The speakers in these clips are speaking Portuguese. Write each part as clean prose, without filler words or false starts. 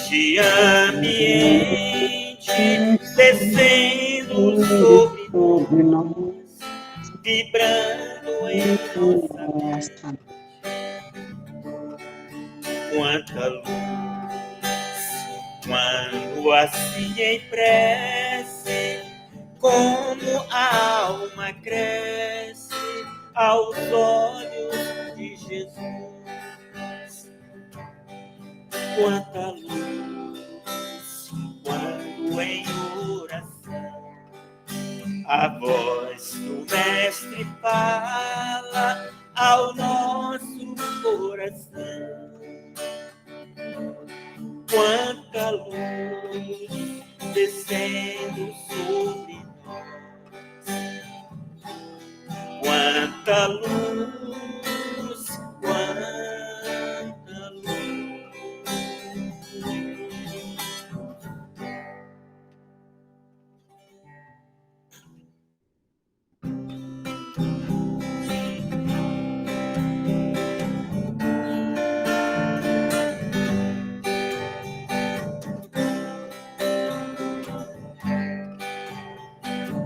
neste ambiente, descendo sobre nós, vibrando em nossa mente. Quanta luz, quando assim em prece, como a alma cresce aos olhos de Jesus. Quanta luz, quando em oração a voz do Mestre fala ao nosso coração. Quanta luz descendo sobre nós. Quanta luz, quanta luz.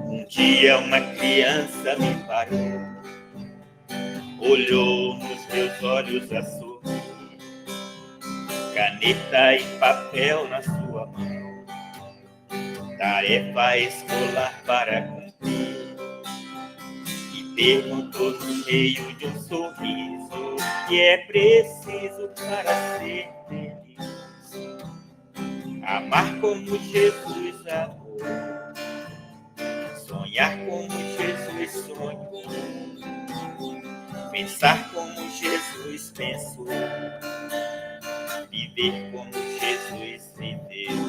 Um dia uma criança me parou, olhou nos meus olhos a sorrir, caneta e papel na sua mão, tarefa escolar para cumprir, e perguntou no meio de um sorriso o que é preciso para ser feliz. Amar como Jesus amou, sonhar como Jesus sonhou, pensar como Jesus pensou, viver como Jesus viveu,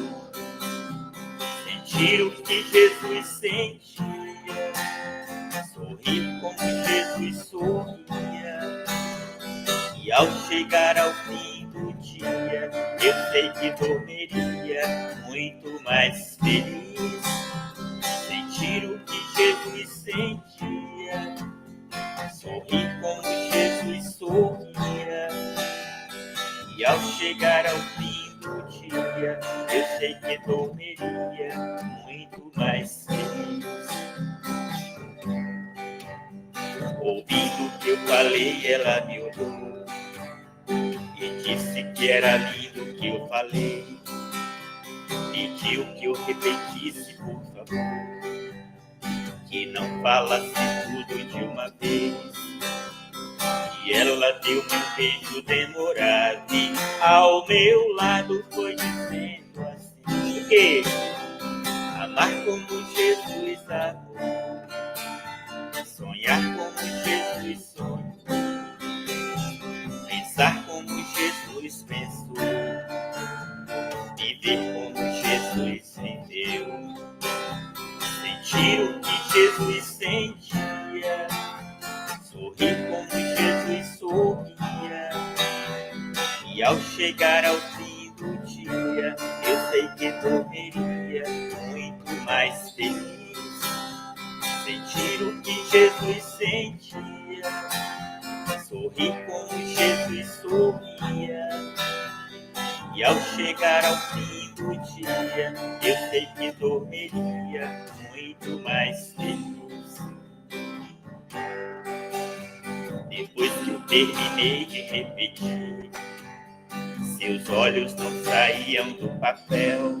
sentir o que Jesus sentia, sorrir como Jesus sorria, e ao chegar ao fim do dia, eu sei que dormiria muito mais feliz. Sentir o que Jesus sentia, sorrir como Jesus sorria, e ao chegar ao fim do dia, eu sei que dormiria muito mais feliz. Ouvindo o que eu falei, ela me olhou e disse que era lindo o que eu falei. Pediu que eu repetisse, por favor, que não falasse tudo de uma vez. E ela deu-me um beijo demorado e ao meu lado foi dizendo assim: porque amar como Jesus amou, sonhar como Jesus sonhou, pensar como Jesus pensou, viver como Jesus viveu, sentir o que Jesus sentia, sorrir como Jesus sorria, e ao chegar ao fim do dia, eu sei que dormiria muito mais feliz. Sentir o que Jesus sentia, sorrir como Jesus sorria, e ao chegar ao fim do dia, eu sei que dormiria muito mais feliz. Depois que eu terminei de repetir, seus olhos não saíam do papel,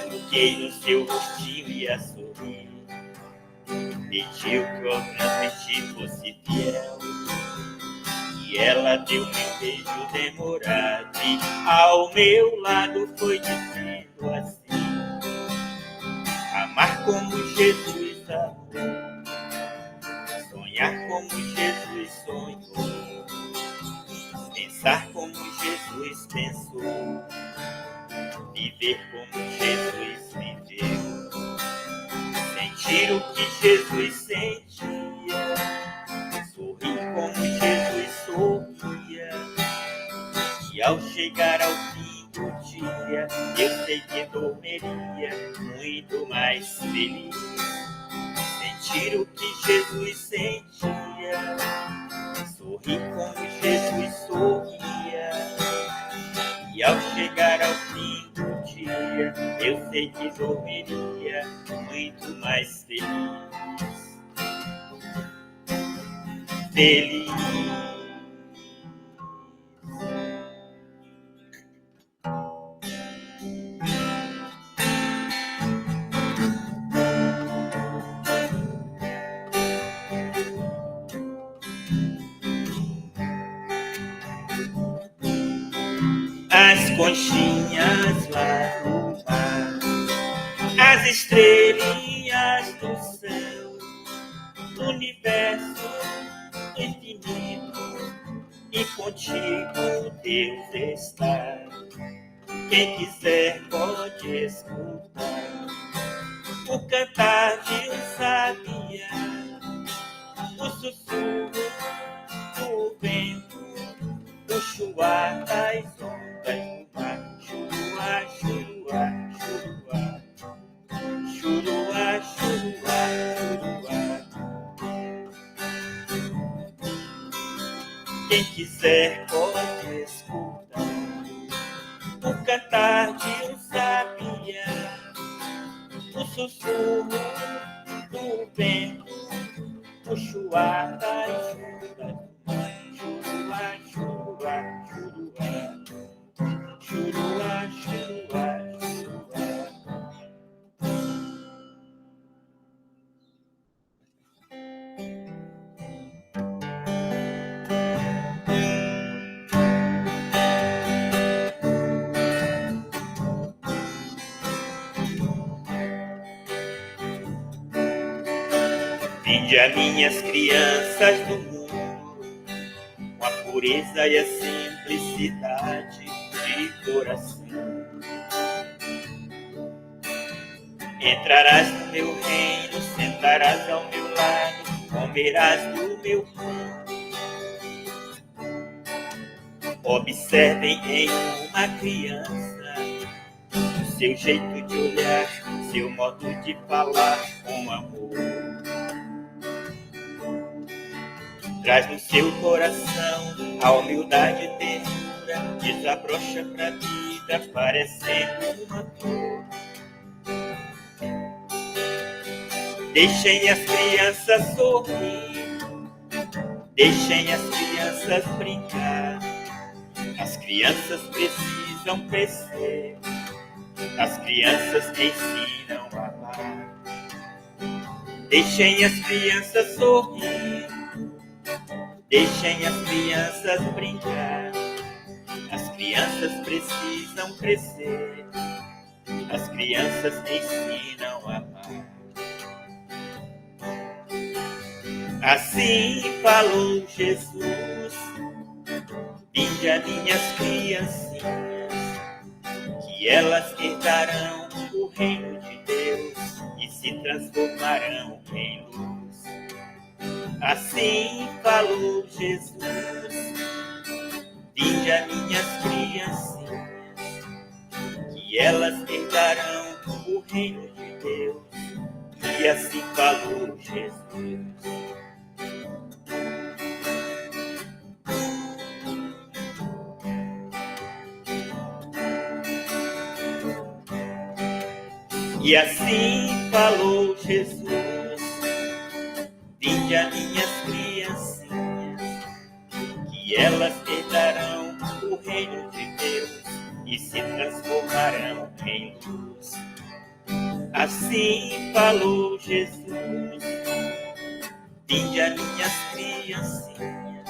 coloquei no seu rostinho e a sorrir, pediu que eu transmitir fosse fiel. E ela deu-me um beijo demorado e ao meu lado foi dizendo assim: amar como Jesus amou, sonhar como Jesus sonhou, pensar como Jesus pensou, viver como Jesus viveu, sentir o que Jesus sentia, sorrir como Jesus sorria, e ao chegar ao fim do dia, eu sei que dormiria muito mais feliz. Sentir o que Jesus sentia, sorrir como Jesus sorria, e E ao chegar ao fim do dia, eu sei que dormiria muito mais feliz. Feliz. As conchinhas lá no mar, as estrelinhas do céu, no universo infinito, e contigo Deus está. Quem quiser pode escutar o cantar de um sabiá, o sussurro do vento, o chuar das ondas do mar. Churuá, churuá, churuá, churuá, churuá, churuá. Quem quiser pode escutar o cantar de um sabiá, o sussurro do vento, o chuar das ondas do mar. Churuá, churuá, churuá, churuá, churuá, churuá. Vinde a minhas crianças do mundo, com a pureza e a simplicidade de coração. Entrarás no meu reino, sentarás ao meu lado, comerás do meu pão. Observem em uma criança o seu jeito de olhar, seu modo de falar com amor. Traz no seu coração a humildade e ternura, desabrocha pra vida, parecendo uma flor. Deixem as crianças sorrir, deixem as crianças brincar. As crianças precisam crescer, as crianças ensinam a amar. Deixem as crianças sorrir, deixem as crianças brincar. As crianças precisam crescer, as crianças ensinam a amar. Assim falou Jesus: vinde a minhas criancinhas, que elas herdarão o reino de Deus e se transformarão em luz. Assim falou Jesus: vinde a minhas criancinhas, que elas herdarão o reino de Deus. E assim falou Jesus. E assim falou Jesus: vinde a minhas criancinhas, que elas herdarão o reino de Deus e se transformarão em luz. Assim falou Jesus: vinde a minhas criancinhas,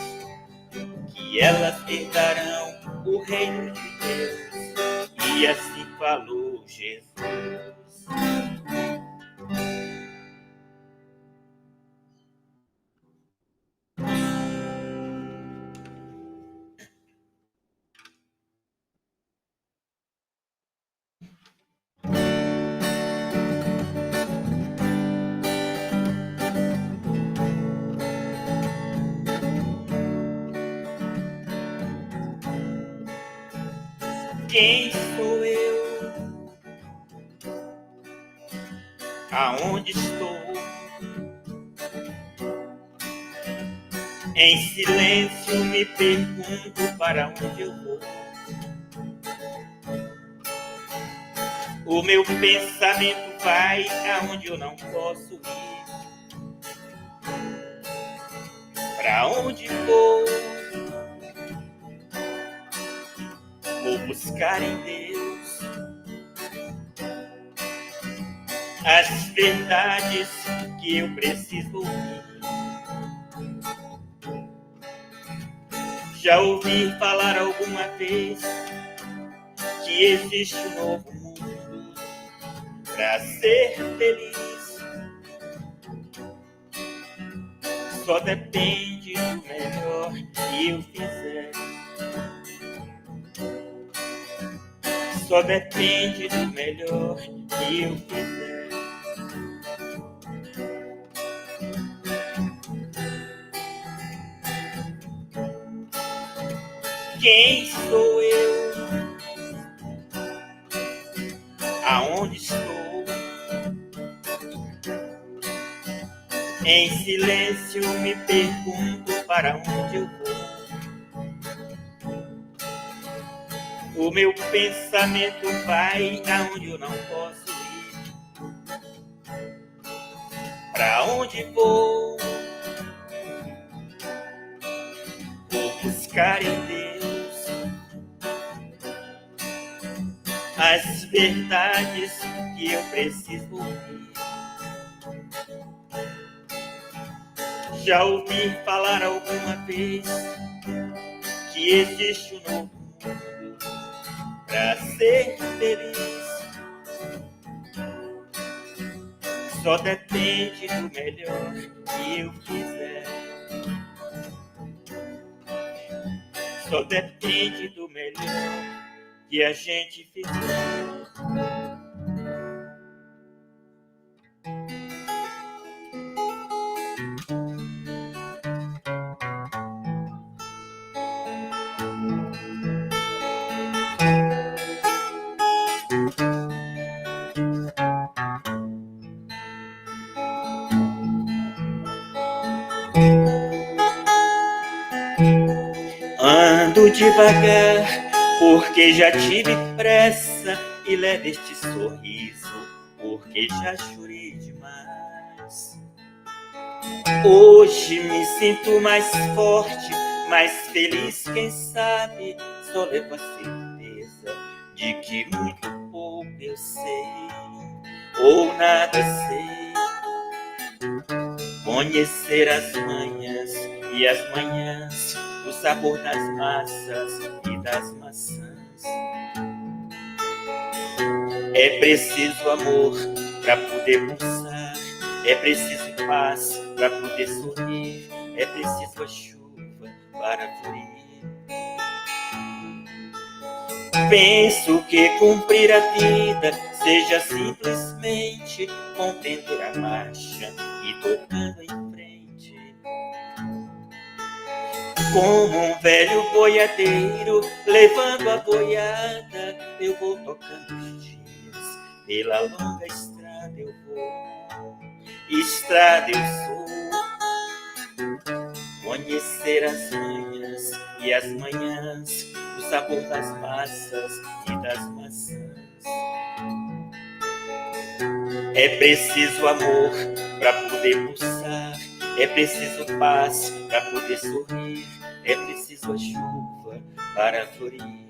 que elas herdarão o reino de Deus. E assim falou Jesus. Quem sou eu? Aonde estou? Em silêncio me pergunto para onde eu vou. O meu pensamento vai aonde eu não posso ir. Pra onde vou? Vou buscar em Deus as verdades que eu preciso ouvir. Já ouvi falar alguma vez que existe um novo mundo pra ser feliz. Só depende do melhor que eu fizer. Só depende do melhor que eu fizer. Quem sou eu? Aonde estou? Em silêncio me pergunto para onde eu vou. O meu pensamento vai aonde eu não posso ir. Para onde vou? Vou buscar em Deus as verdades que eu preciso ouvir. Já ouvi falar alguma vez que existe um novo mundo pra ser feliz. Só depende do melhor que eu fizer. Só depende do melhor que a gente fizer. Ando devagar, porque já tive pressa, e levo este sorriso, porque já chorei demais. Hoje me sinto mais forte, mais feliz, quem sabe, só levo a certeza de que muito pouco eu sei, ou nada sei. Conhecer as manhas e as manhãs, o sabor das massas e das maçãs. É preciso amor para poder pulsar, é preciso paz para poder sorrir, é preciso a chuva para florir. Penso que cumprir a vida seja simplesmente contender a marcha e tocando em frente. Como um velho boiadeiro levando a boiada, eu vou tocando os dias, pela longa estrada eu vou. Estrada eu sou. Conhecer as manhas e as manhãs, o sabor das massas e das maçãs. É preciso amor para poder pulsar, é preciso paz para poder sorrir, é preciso a chuva para florir.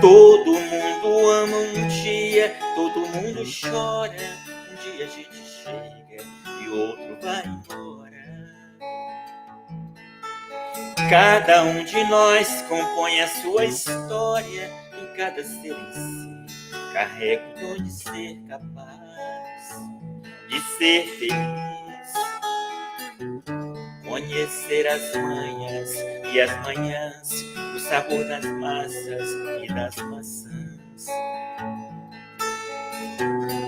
Todo mundo ama um dia, todo mundo chora, um dia a gente chega e outro vai embora. Cada um de nós compõe a sua história, em cada ser em si carrega o dom de ser capaz de ser feliz. Conhecer as manhas e as manhãs, o sabor das massas e das maçãs.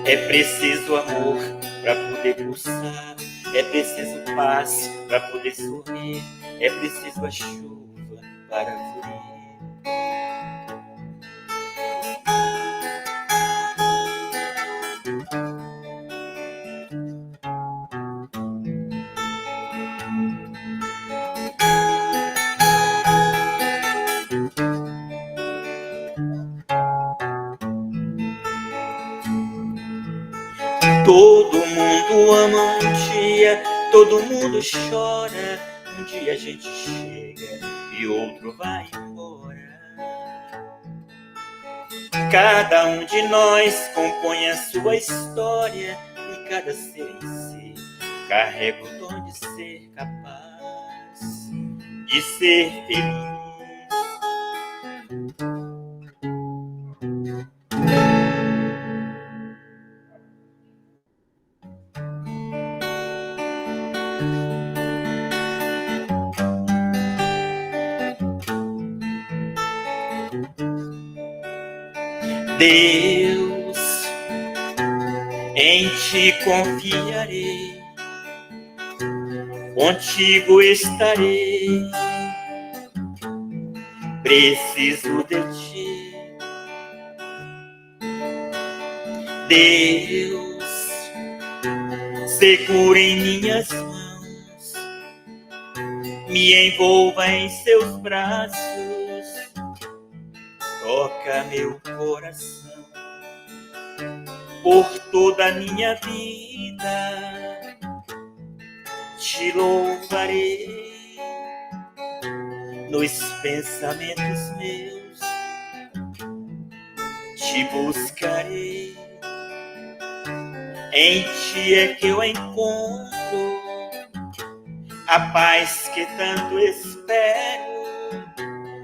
É preciso amor para poder pulsar, é preciso paz para poder sorrir, é preciso a chuva para florir. Todo mundo ama um dia, todo mundo chora. Um dia a gente chega e outro vai embora. Cada um de nós compõe a sua história, e cada ser em si carrega o dom de ser capaz de ser feliz. Deus, em ti confiarei, contigo estarei, preciso de ti. Deus, segura em minhas mãos, me envolva em seus braços, toca meu coração. Por toda a minha vida te louvarei, nos pensamentos meus te buscarei. Em ti é que eu encontro a paz que tanto espero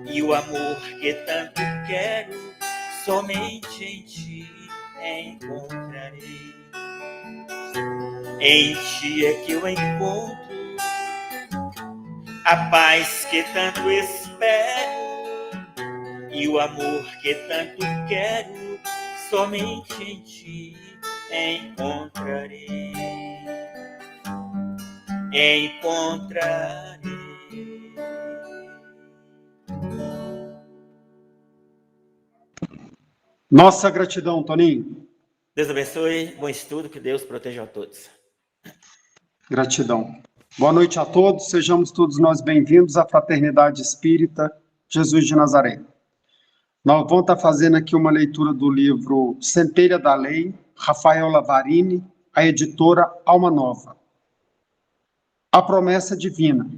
e o amor que tanto quero, somente em ti encontrarei. Em ti é que eu encontro a paz que tanto espero e o amor que tanto quero, somente em ti encontrarei. Encontrarei. Nossa gratidão, Toninho. Deus abençoe, bom estudo, que Deus proteja a todos. Gratidão. Boa noite a todos, sejamos todos nós bem-vindos à Fraternidade Espírita Jesus de Nazaré. Nós vamos estar fazendo aqui uma leitura do livro Centelha da Lei, Rafael Lavarini, a editora Alma Nova. A promessa divina.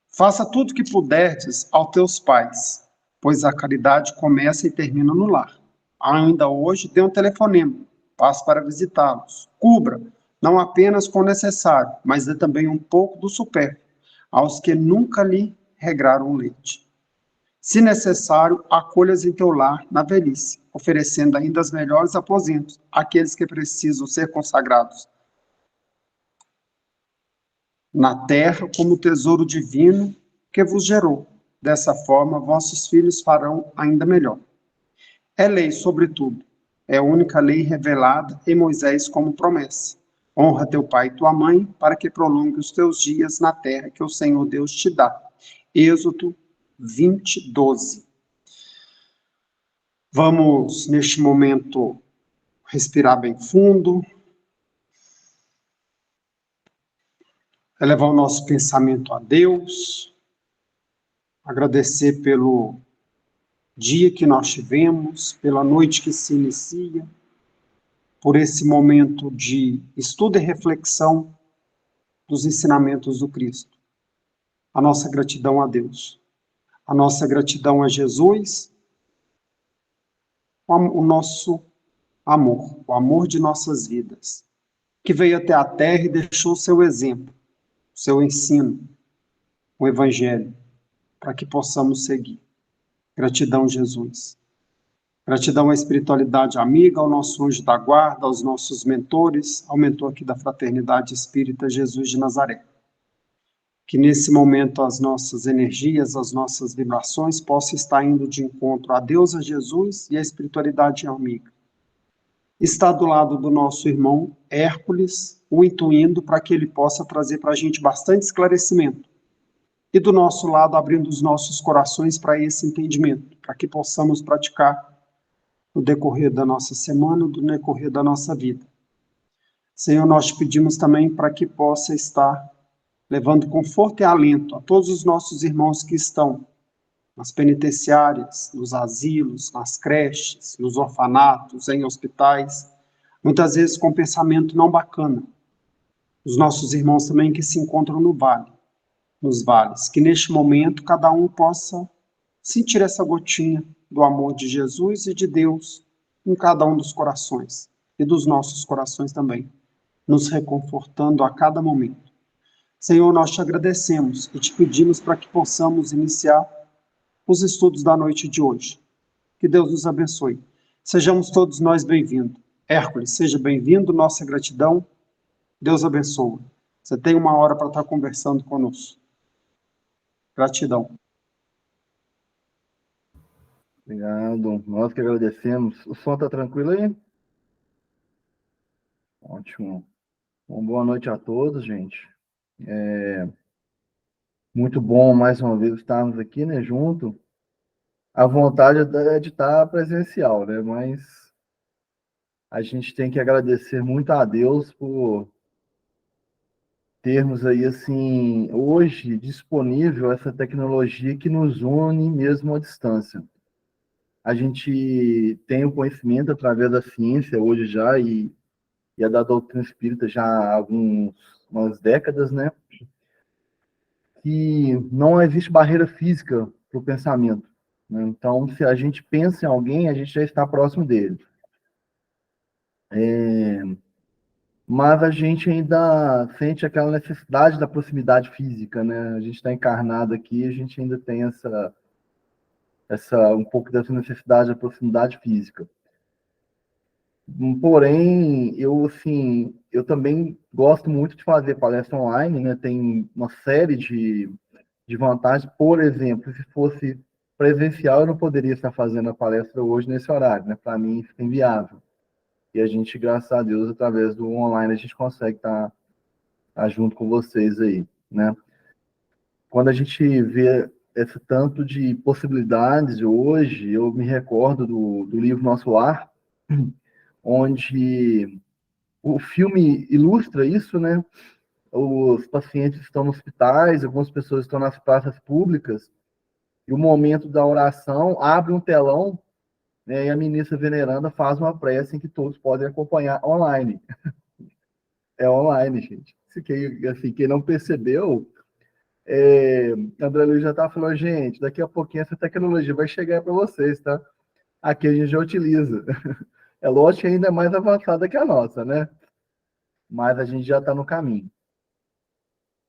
Faça tudo o que puderdes aos teus pais, pois a caridade começa e termina no lar. Ainda hoje dê um telefonema, passe para visitá-los. Cubra, não apenas com o necessário, mas dê também um pouco do supérfluo aos que nunca lhe regraram leite. Se necessário, acolhas em teu lar na velhice, oferecendo ainda os melhores aposentos àqueles que precisam ser consagrados na terra como tesouro divino que vos gerou. Dessa forma, vossos filhos farão ainda melhor. É lei, sobretudo, é a única lei revelada em Moisés como promessa. Honra teu pai e tua mãe, para que prolongue os teus dias na terra que o Senhor Deus te dá. Êxodo 20, 12. Vamos, neste momento, respirar bem fundo, elevar o nosso pensamento a Deus, agradecer pelo dia que nós tivemos, pela noite que se inicia, por esse momento de estudo e reflexão dos ensinamentos do Cristo. A nossa gratidão a Deus, a nossa gratidão a Jesus, o nosso amor, o amor de nossas vidas, que veio até a terra e deixou o seu exemplo, o seu ensino, o Evangelho, para que possamos seguir. Gratidão, Jesus. Gratidão à espiritualidade amiga, ao nosso anjo da guarda, aos nossos mentores, ao mentor aqui da Fraternidade Espírita Jesus de Nazaré. Que nesse momento as nossas energias, as nossas vibrações possam estar indo de encontro a Deus, a Jesus e à espiritualidade amiga. Está do lado do nosso irmão Hércules, o intuindo para que ele possa trazer para a gente bastante esclarecimento. E do nosso lado, abrindo os nossos corações para esse entendimento, para que possamos praticar no decorrer da nossa semana, no decorrer da nossa vida. Senhor, nós te pedimos também para que possa estar levando conforto e alento a todos os nossos irmãos que estão nas penitenciárias, nos asilos, nas creches, nos orfanatos, em hospitais, muitas vezes com pensamento não bacana. Os nossos irmãos também que se encontram no vale, nos vales, que neste momento cada um possa sentir essa gotinha do amor de Jesus e de Deus em cada um dos corações e dos nossos corações também, nos reconfortando a cada momento. Senhor, nós te agradecemos e te pedimos para que possamos iniciar os estudos da noite de hoje. Que Deus nos abençoe. Sejamos todos nós bem-vindos. Hércules, seja bem-vindo, nossa gratidão. Deus abençoe. Você tem uma hora para estar conversando conosco. Gratidão. Obrigado. Nós que agradecemos. O som está tranquilo aí? Ótimo. Bom, boa noite a todos, gente. Muito bom, mais uma vez, estarmos aqui, né, junto. A vontade é de estar presencial, né, mas a gente tem que agradecer muito a Deus por termos aí, assim, hoje disponível essa tecnologia que nos une mesmo à distância. A gente tem o conhecimento através da ciência hoje já e a da doutrina espírita já há algumas décadas, né? Que não existe barreira física para o pensamento, né? Então, se a gente pensa em alguém, a gente já está próximo dele. Mas a gente ainda sente aquela necessidade da proximidade física, né? A gente está encarnado aqui, a gente ainda tem um pouco dessa necessidade da proximidade física. Porém, assim, eu também gosto muito de fazer palestra online, né? Tem uma série de vantagens. Por exemplo, se fosse presencial, eu não poderia estar fazendo a palestra hoje nesse horário, né? Para mim, fica inviável. E a gente, graças a Deus, através do online, a gente consegue estar junto com vocês aí, né? Quando a gente vê esse tanto de possibilidades hoje, eu me recordo do livro Nosso Lar, onde o filme ilustra isso, né? Os pacientes estão nos hospitais, algumas pessoas estão nas praças públicas, e o momento da oração abre um telão, né, e a ministra veneranda faz uma prece em que todos podem acompanhar online. É online, gente. Quem não percebeu, André Luiz já está falando, gente, daqui a pouquinho essa tecnologia vai chegar para vocês, tá? Aqui a gente já utiliza. É lógico que ainda é mais avançada que a nossa, né? Mas a gente já está no caminho.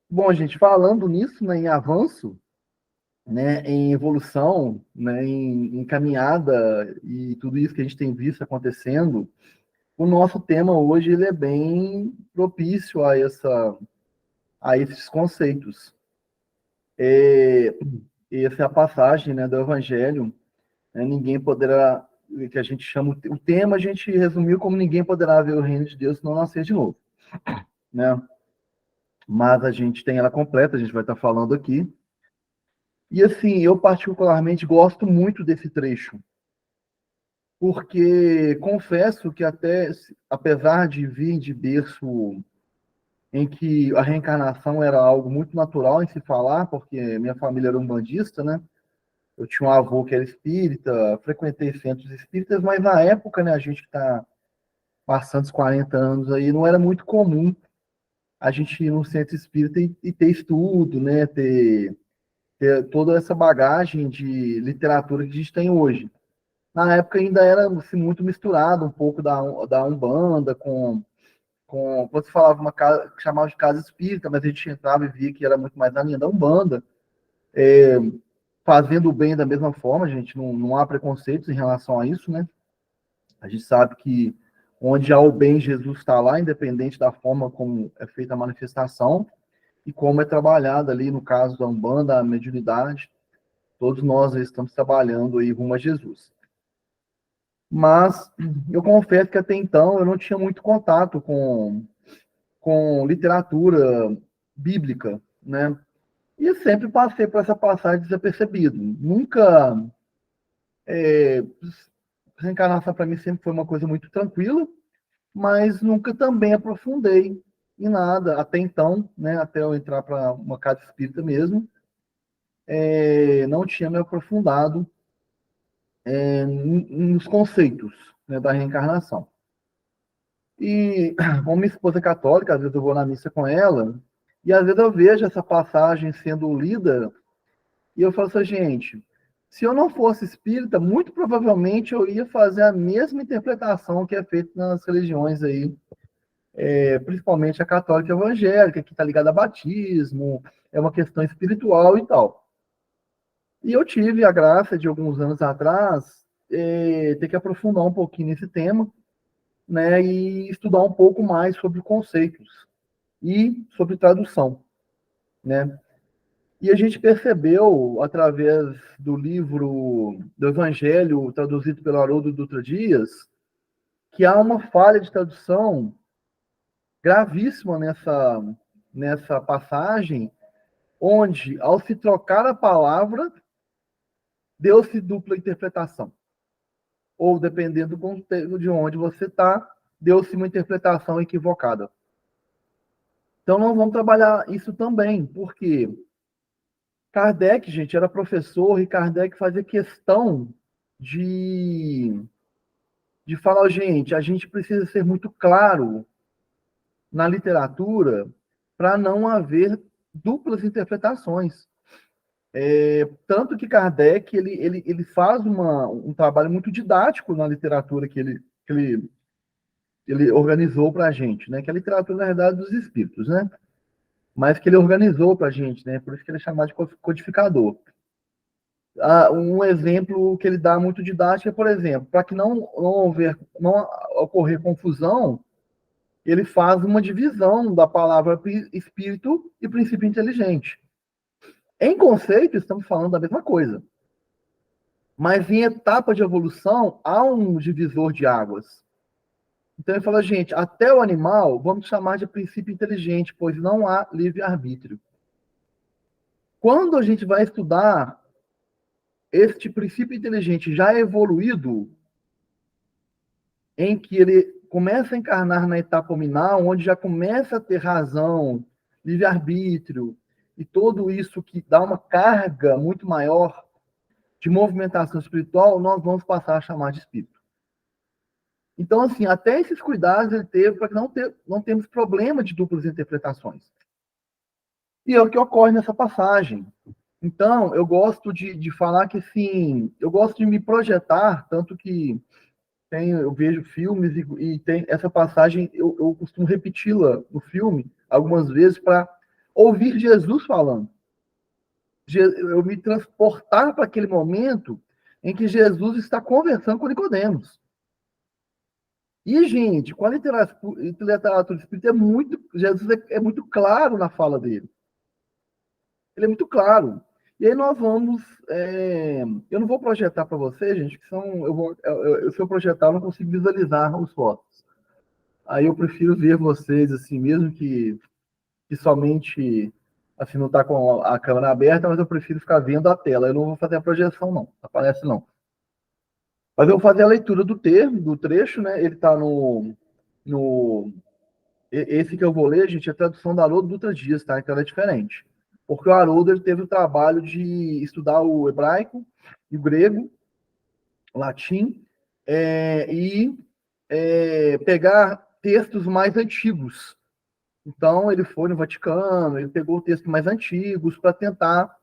Bom, gente, falando nisso, né, em avanço, né, em evolução, né, em caminhada e tudo isso que a gente tem visto acontecendo, o nosso tema hoje ele é bem propício a esses conceitos. Essa é a passagem, né, do Evangelho, né, ninguém poderá, que a gente chama, o tema a gente resumiu como ninguém poderá ver o reino de Deus se não nascer de novo, né? Mas a gente tem ela completa, a gente vai estar falando aqui. E assim, eu particularmente gosto muito desse trecho, porque confesso que até, apesar de vir de berço em que a reencarnação era algo muito natural em se falar, porque minha família era umbandista, né? Eu tinha um avô que era espírita, frequentei centros espíritas, mas na época, né, a gente que está passando os 40 anos aí, não era muito comum a gente ir no centro espírita e ter estudo, né, ter toda essa bagagem de literatura que a gente tem hoje. Na época ainda era assim, muito misturado, um pouco da Umbanda com você falava uma casa que chamava de casa espírita, mas a gente entrava e via que era muito mais na linha da Umbanda, fazendo o bem da mesma forma, gente, não há preconceitos em relação a isso, né? A gente sabe que onde há o bem, Jesus está lá, independente da forma como é feita a manifestação e como é trabalhada ali, no caso da Umbanda, a mediunidade, todos nós estamos trabalhando aí rumo a Jesus. Mas eu confesso que até então eu não tinha muito contato com literatura bíblica, né? E eu sempre passei por essa passagem desapercebido. Nunca. Reencarnação para mim sempre foi uma coisa muito tranquila, mas nunca também aprofundei em nada até então, né? Até eu entrar para uma casa espírita mesmo, não tinha me aprofundado nos conceitos, né, da reencarnação. E como minha esposa é católica, às vezes eu vou na missa com ela, e às vezes eu vejo essa passagem sendo lida, e eu falo assim, gente, se eu não fosse espírita, muito provavelmente eu ia fazer a mesma interpretação que é feita nas religiões aí, principalmente a católica evangélica, que está ligada a batismo, é uma questão espiritual e tal. E eu tive a graça de, alguns anos atrás, ter que aprofundar um pouquinho nesse tema, né, e estudar um pouco mais sobre conceitos e sobre tradução, né? E a gente percebeu, através do livro do Evangelho, traduzido pelo Haroldo Dutra Dias, que há uma falha de tradução gravíssima nessa passagem, onde, ao se trocar a palavra, deu-se dupla interpretação. Ou, dependendo do contexto de onde você está, deu-se uma interpretação equivocada. Então, nós vamos trabalhar isso também, porque Kardec, gente, era professor, e Kardec fazia questão de falar, gente, a gente precisa ser muito claro na literatura para não haver duplas interpretações. Tanto que Kardec ele faz um trabalho muito didático na literatura que ele organizou para a gente, né? Que é a literatura, na verdade, dos espíritos, né? Mas que ele organizou para a gente, né? Por isso que ele é chamado de codificador. Um exemplo que ele dá muito didático é, por exemplo, para que não ocorrer confusão, ele faz uma divisão da palavra espírito e princípio inteligente. Em conceito, estamos falando da mesma coisa. Mas em etapa de evolução, há um divisor de águas. Então ele fala, gente, até o animal, vamos chamar de princípio inteligente, pois não há livre-arbítrio. Quando a gente vai estudar este princípio inteligente já evoluído, em que ele começa a encarnar na etapa nominal, onde já começa a ter razão, livre-arbítrio, e tudo isso que dá uma carga muito maior de movimentação espiritual, nós vamos passar a chamar de espírito. Então, assim, até esses cuidados ele teve para que não temos problema de duplas interpretações. E é o que ocorre nessa passagem. Então, eu gosto de falar que, assim, eu gosto de me projetar, tanto que eu vejo filmes e tem essa passagem, eu costumo repeti-la no filme algumas vezes para ouvir Jesus falando. Eu me transportar para aquele momento em que Jesus está conversando com Nicodemos. E, gente, com a literatura espírita, Jesus é muito claro na fala dele. Ele é muito claro. E aí nós vamos... eu não vou projetar para vocês, gente, que se eu projetar, eu não consigo visualizar os fotos. Aí eu prefiro ver vocês, assim, mesmo que somente, assim, não está com a câmera aberta, mas eu prefiro ficar vendo a tela. Eu não vou fazer a projeção, não. Aparece, não. Mas eu vou fazer a leitura do trecho, né? Ele está esse que eu vou ler, gente, é a tradução da Haroldo Dutra Dias, tá? Então ela é diferente. Porque o Haroldo ele teve o trabalho de estudar o hebraico e o grego, o latim, e pegar textos mais antigos. Então, ele foi no Vaticano, ele pegou textos mais antigos para tentar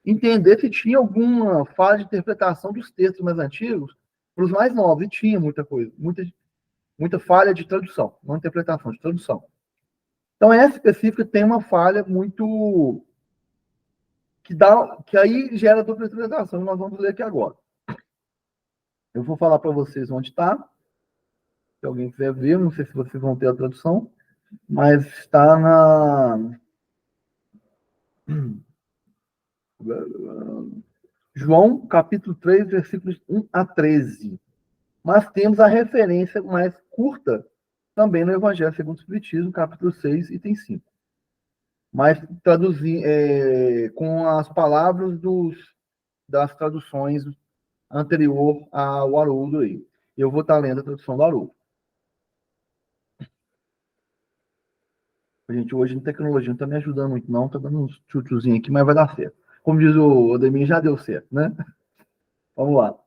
entender se tinha alguma falha de interpretação dos textos mais antigos para os mais novos. E tinha muita coisa, muita falha de tradução, não interpretação, de tradução. Então, essa específica tem uma falha muito... que aí gera dupla interpretação, nós vamos ler aqui agora. Eu vou falar para vocês onde está. Se alguém quiser ver, não sei se vocês vão ter a tradução, mas está na... João, capítulo 3, versículos 1 a 13. Mas temos a referência mais curta também no Evangelho segundo o Espiritismo, capítulo 6, item 5. Mas traduzir com as palavras das traduções anterior ao Haroldo aí. Eu vou estar lendo a tradução do Haroldo. Gente, hoje a tecnologia não está me ajudando muito, não. Está dando uns chuchuzinhos aqui, mas vai dar certo. Como diz o Ademir, já deu certo, né? Vamos lá.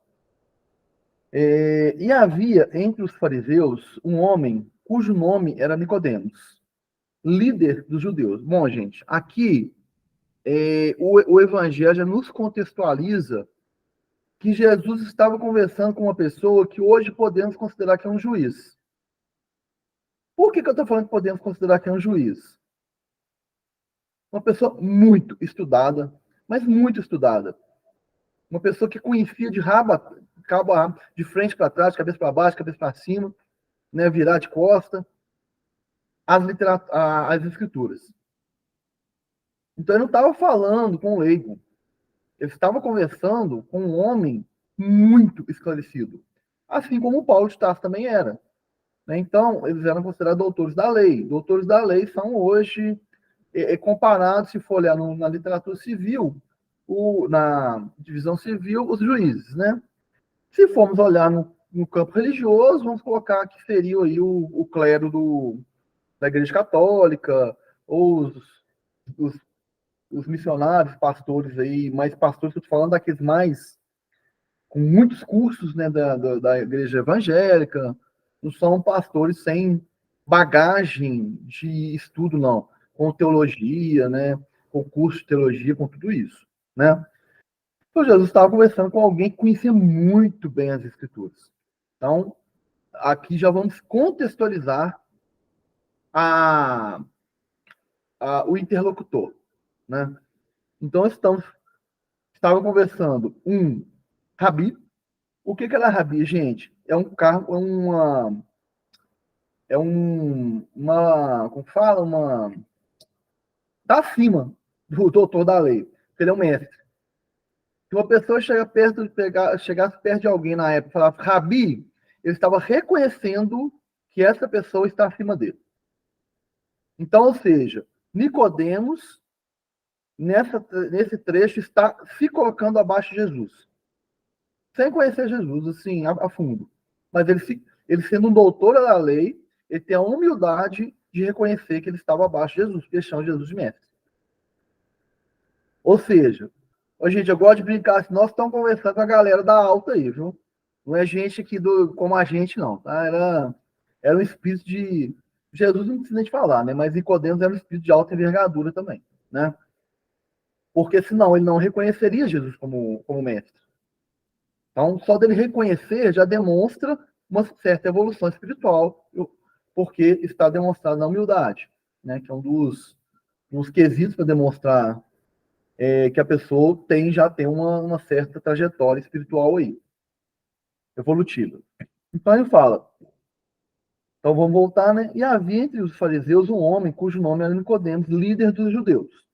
E havia entre os fariseus um homem cujo nome era Nicodemos, líder dos judeus. Bom, gente, aqui o Evangelho já nos contextualiza que Jesus estava conversando com uma pessoa que hoje podemos considerar que é um juiz. Por que eu estou falando que podemos considerar que é um juiz? Uma pessoa muito estudada, mas muito estudada. Uma pessoa que conhecia de cabo a rabo, de frente para trás, cabeça para baixo, cabeça para cima, né, virar de costa, as escrituras. Então, ele não estava falando com um leigo. Ele estava conversando com um homem muito esclarecido. Assim como o Paulo de Tarso também era. Né? Então, eles eram considerados doutores da lei. Doutores da lei são hoje, comparados, se for olhar na literatura civil, na divisão civil, os juízes. Né? Se formos olhar no campo religioso, vamos colocar que seria aí o clero da Igreja Católica, ou os missionários, pastores aí, mais pastores, estou falando daqueles mais com muitos cursos, né, da igreja evangélica, não são pastores sem bagagem de estudo, não, com teologia, né, com curso de teologia, com tudo isso, né. Então, Jesus estava conversando com alguém que conhecia muito bem as escrituras. Então, aqui já vamos contextualizar o interlocutor, né. Então, estava conversando um rabi. O que era rabi, gente? É um cargo, como fala? Tá acima do doutor da lei. Ele é um mestre. Se uma pessoa chegasse perto de alguém na época e falasse rabi, ele estava reconhecendo que essa pessoa está acima dele. Então, ou seja, Nicodemos, nesse trecho, está se colocando abaixo de Jesus. Sem conhecer Jesus, assim, a fundo. Mas ele sendo um doutor da lei, ele tem a humildade de reconhecer que ele estava abaixo de Jesus, porque ele chama Jesus de mestre. Ou seja, gente, eu gosto de brincar assim, nós estamos conversando com a galera da alta aí, viu? Não é gente aqui como a gente, não, tá? Era um espírito de... Jesus não precisa nem de falar, né? Mas Nicodemos era um espírito de alta envergadura também, né? Porque senão ele não reconheceria Jesus como mestre. Então, só dele reconhecer já demonstra uma certa evolução espiritual, porque está demonstrado na humildade, né? Que é um dos quesitos para demonstrar que a pessoa já tem uma certa trajetória espiritual aí, evolutiva. Então, ele fala, então vamos voltar, né? E havia entre os fariseus um homem cujo nome era Nicodemos, líder dos judeus.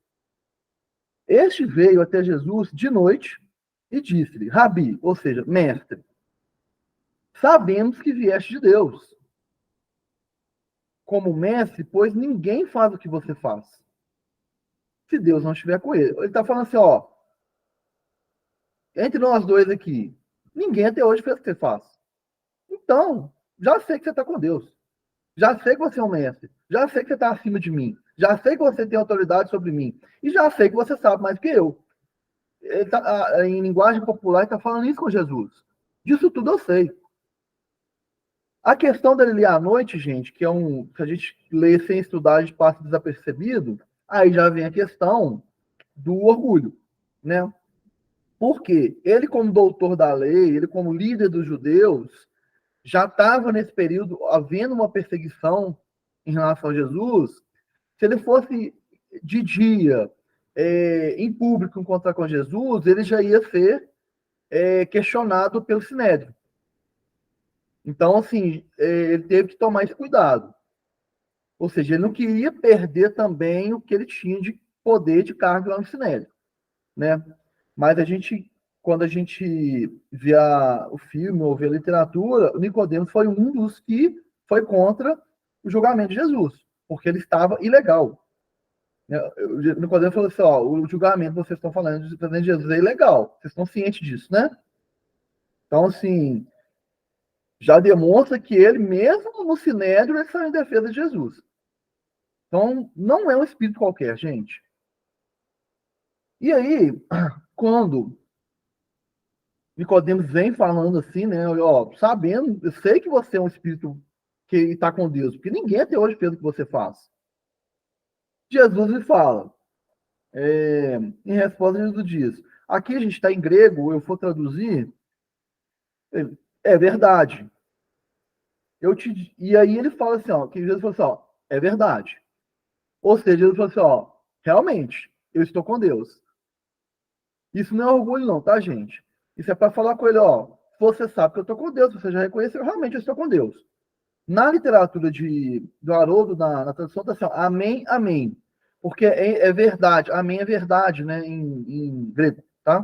Este veio até Jesus de noite e disse-lhe, Rabi, ou seja, mestre, sabemos que vieste de Deus. Como mestre, pois ninguém faz o que você faz, se Deus não estiver com ele. Ele está falando assim, ó, entre nós dois aqui, ninguém até hoje fez o que você faz. Então, já sei que você está com Deus. Já sei que você é um mestre. Já sei que você está acima de mim. Já sei que você tem autoridade sobre mim. E já sei que você sabe mais que eu. Em linguagem popular, ele está falando isso com Jesus. Disso tudo eu sei. A questão dele ler à noite, gente, que a gente lê sem estudar, a gente passa desapercebido, aí já vem a questão do orgulho, né? Porque ele, como doutor da lei, ele, como líder dos judeus, já estava nesse período havendo uma perseguição em relação a Jesus. Se ele fosse de dia, em público, encontrar com Jesus, ele já ia ser questionado pelo Sinédrio. Então, assim, ele teve que tomar esse cuidado. Ou seja, ele não queria perder também o que ele tinha de poder de cargo lá no Sinédrio, né? Mas quando a gente vê o filme ou vê a literatura, o Nicodemos foi um dos que foi contra o julgamento de Jesus, porque ele estava ilegal. O Nicodemos falou assim, ó, o julgamento que vocês estão falando de presidente de Jesus é ilegal. Vocês estão cientes disso, né? Então, assim, já demonstra que ele, mesmo no Sinédrio, ele saiu em defesa de Jesus. Então, não é um espírito qualquer, gente. E aí, quando Nicodemos vem falando assim, né? Ó, sabendo, eu sei que você é um espírito que está com Deus? Porque ninguém até hoje fez o que você faz. Jesus lhe fala, em resposta, Jesus diz, aqui a gente está em grego, eu for traduzir, é verdade. E aí ele fala assim, ó, que Jesus falou assim, ó, é verdade. Ou seja, Jesus falou assim, ó, realmente, eu estou com Deus. Isso não é orgulho não, tá, gente? Isso é para falar com ele, ó, você sabe que eu estou com Deus, você já reconheceu, realmente eu estou com Deus. Na literatura do Haroldo, na tradução, está assim, ó, amém, amém. Porque é verdade, amém é verdade, né, em grego, tá?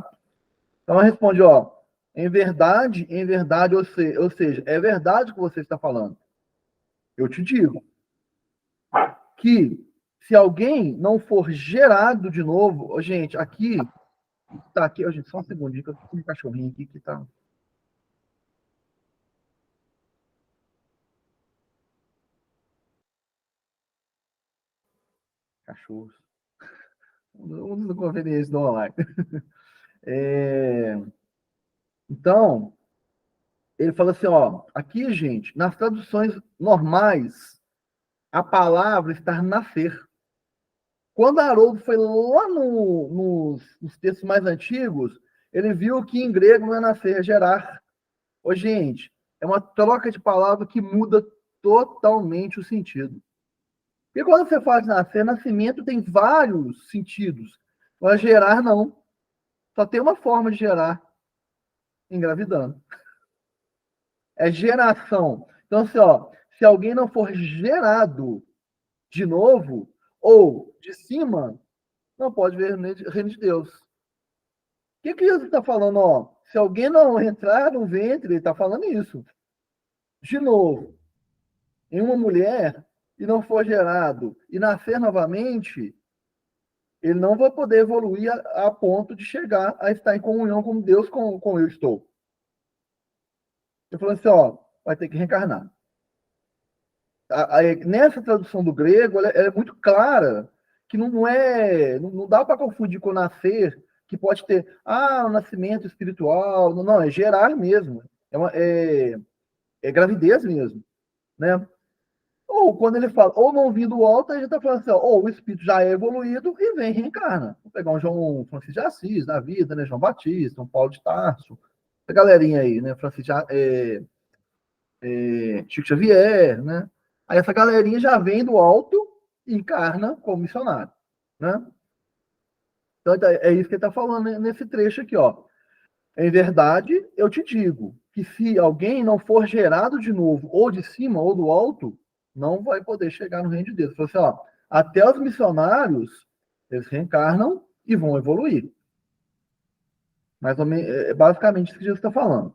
Então ela responde, ó, em verdade, ou seja, é verdade o que você está falando. Eu te digo que se alguém não for gerado de novo, ó, gente, aqui, tá aqui, ó, gente, só um segundinho, que eu tô com um cachorrinho aqui que tá. Cachorros. Um dos convenientes do online. Então, ele fala assim, ó, aqui, gente, nas traduções normais, a palavra está nascer. Quando Haroldo foi lá nos textos mais antigos, ele viu que em grego não é nascer, é gerar. Ô, gente, é uma troca de palavra que muda totalmente o sentido. Porque quando você fala de nascer, nascimento tem vários sentidos. Mas gerar, não. Só tem uma forma de gerar, engravidando. É geração. Então, assim, ó, se alguém não for gerado de novo, ou de cima, não pode ver o reino de Deus. O que Jesus está falando? Ó, se alguém não entrar no ventre, ele está falando isso. De novo, em uma mulher, e não for gerado, e nascer novamente, ele não vai poder evoluir a ponto de chegar a estar em comunhão com Deus, como eu estou. Ele falou assim, ó, vai ter que reencarnar. Nessa tradução do grego, ela é muito clara, que não dá para confundir com nascer, que pode ter, um nascimento espiritual, não, é gerar mesmo, é gravidez mesmo, né? Ou quando ele fala, ou não vindo do alto, ele já está falando assim, ó, ou o espírito já é evoluído e vem reencarna. Vou pegar um João Francisco de Assis, da vida, né? João Batista, um Paulo de Tarso, a galerinha aí, né? Chico Xavier, né? Aí essa galerinha já vem do alto e encarna como missionário, né? Então é isso que ele está falando nesse trecho aqui, ó. Em verdade, eu te digo que se alguém não for gerado de novo, ou de cima ou do alto, não vai poder chegar no reino de Deus. Ele falou assim, ó, até os missionários, eles reencarnam e vão evoluir. Mais ou menos, basicamente isso que Jesus está falando.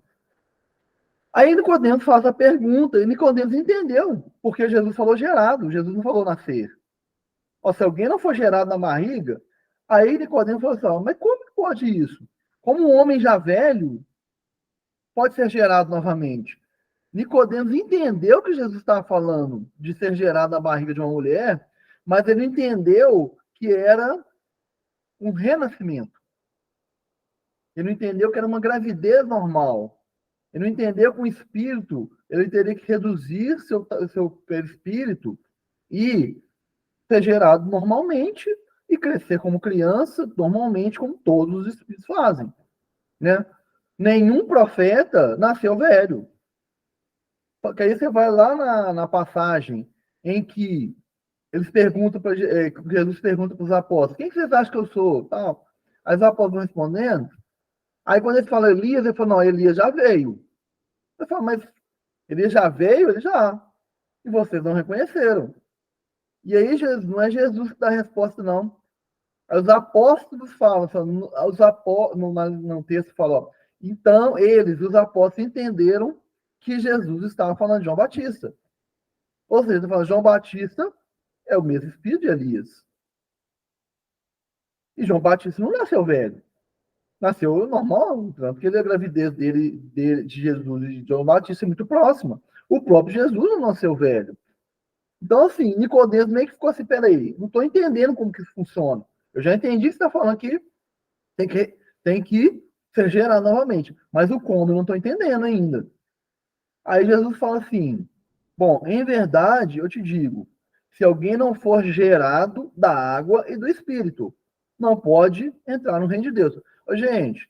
Aí Nicodemos faz a pergunta, e Nicodemos entendeu, porque Jesus falou gerado, Jesus não falou nascer. Ó, se alguém não for gerado na barriga, aí Nicodemos falou assim, ó, mas como que pode isso? Como um homem já velho pode ser gerado novamente? Nicodemos entendeu que Jesus estava falando de ser gerado na barriga de uma mulher, mas ele entendeu que era um renascimento. Ele não entendeu que era uma gravidez normal. Ele não entendeu que o espírito, ele teria que reduzir seu perispírito e ser gerado normalmente e crescer como criança, normalmente, como todos os espíritos fazem, né? Nenhum profeta nasceu velho. Porque aí você vai lá na passagem em que eles perguntam Jesus pergunta para os apóstolos, quem que vocês acham que eu sou? Tal. Aí os apóstolos vão respondendo. Aí quando ele fala Elias, ele fala, não, Elias já veio. Eu falo, mas Elias já veio? Ele já. E vocês não reconheceram. E aí Jesus, não é Jesus que dá a resposta, não. Aí os apóstolos falam, no texto falam, então eles, os apóstolos, entenderam que Jesus estava falando de João Batista. Ou seja, ele fala, João Batista é o mesmo espírito de Elias. E João Batista não nasceu velho. Nasceu normal, porque a gravidez de Jesus e de João Batista é muito próxima. O próprio Jesus não nasceu velho. Então, assim, Nicodemos meio que ficou assim, peraí, não estou entendendo como que isso funciona. Eu já entendi que você está falando que tem que ser gerado novamente. Mas o como eu não estou entendendo ainda. Aí Jesus fala assim, Bom, em verdade, eu te digo, se alguém não for gerado da água e do Espírito, não pode entrar no reino de Deus. Ô, gente,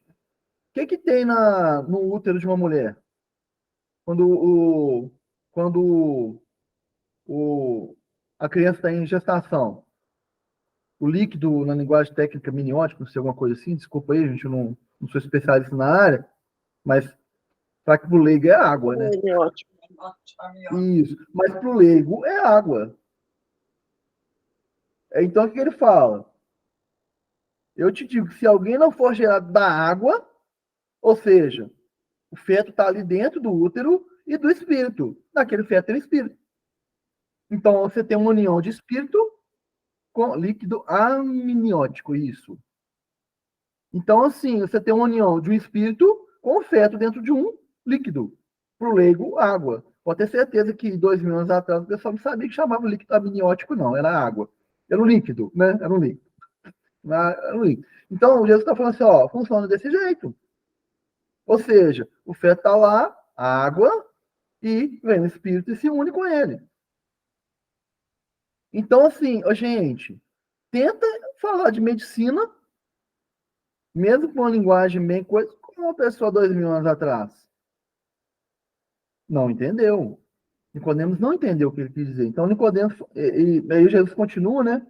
o que tem no útero de uma mulher? Quando a criança está em gestação, o líquido, na linguagem técnica miniótico, se alguma coisa assim, desculpa aí, gente, eu não sou especialista na área, mas para que o leigo é água, né? É ótimo. Isso, mas para o leigo é água. Então, o que ele fala? Eu te digo, se alguém não for gerado da água, ou seja, o feto está ali dentro do útero e do espírito. Naquele feto tem espírito. Então, você tem uma união de espírito com líquido amniótico, isso. Então, assim, você tem uma união de um espírito com o feto dentro de um líquido. Para o leigo, água. Pode ter certeza que 2000 anos atrás o pessoal não sabia que chamava líquido amniótico, não. Era água. Era um líquido, né? Era um líquido. Era um líquido. Então, Jesus está falando assim, ó, funciona desse jeito. Ou seja, o feto está lá, a água, e vem o espírito e se une com ele. Então, assim, gente, tenta falar de medicina, mesmo com uma linguagem bem coisa, como uma pessoa 2000 anos atrás. Não entendeu. Nicodemos não entendeu o que ele quis dizer. Então, Nicodemos, e aí Jesus continua, né?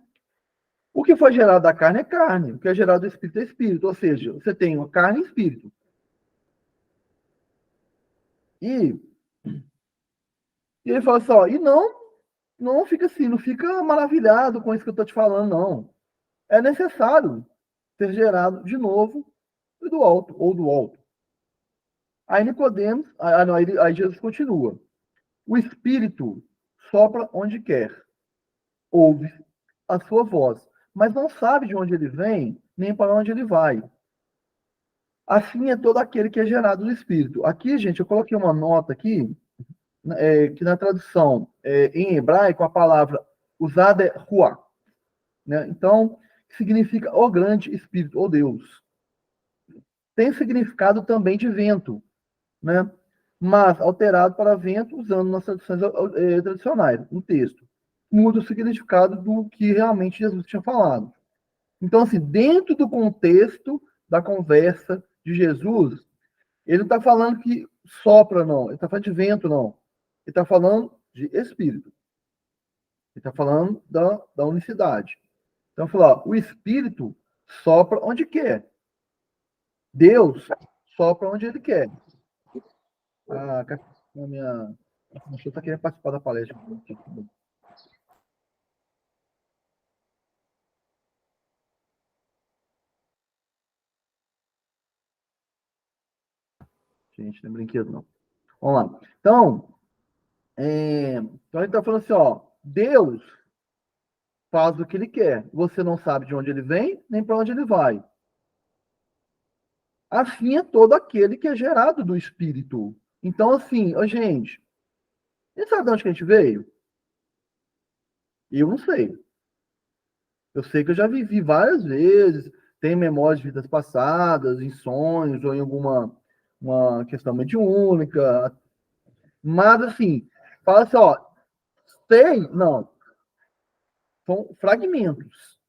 O que foi gerado da carne é carne, o que é gerado do espírito é espírito. Ou seja, você tem uma carne e espírito. E ele fala assim, ó, e não fica assim, não fica maravilhado com isso que eu estou te falando, não. É necessário ser gerado de novo do alto, ou do alto. Aí Nicodemos, aí Jesus continua. O Espírito sopra onde quer, ouve a sua voz, mas não sabe de onde ele vem, nem para onde ele vai. Assim é todo aquele que é gerado do Espírito. Aqui, gente, eu coloquei uma nota aqui, que na tradução em hebraico a palavra usada é ruach, né? Então, significa o grande Espírito, ou Deus. Tem significado também de vento, né? Mas alterado para vento usando nas traduções tradicionais, no texto. Muda o significado do que realmente Jesus tinha falado. Então, assim, dentro do contexto da conversa de Jesus, ele não está falando que sopra, não. Ele está falando de vento, não. Ele está falando de espírito. Ele está falando da unicidade. Então, falar, o espírito sopra onde quer. Deus sopra onde ele quer. A minha está querendo participar da palestra. Gente, não é brinquedo, não. Vamos lá. Então, então ele está falando assim, ó, Deus faz o que ele quer. Você não sabe de onde ele vem, nem para onde ele vai. Assim é todo aquele que é gerado do Espírito. Então, assim, gente, você sabe de onde que a gente veio? Eu não sei. Eu sei que eu já vivi várias vezes, tem memórias de vidas passadas, em sonhos, ou em alguma uma questão mediúnica. Mas, assim, fala assim, ó, sei, não. São fragmentos.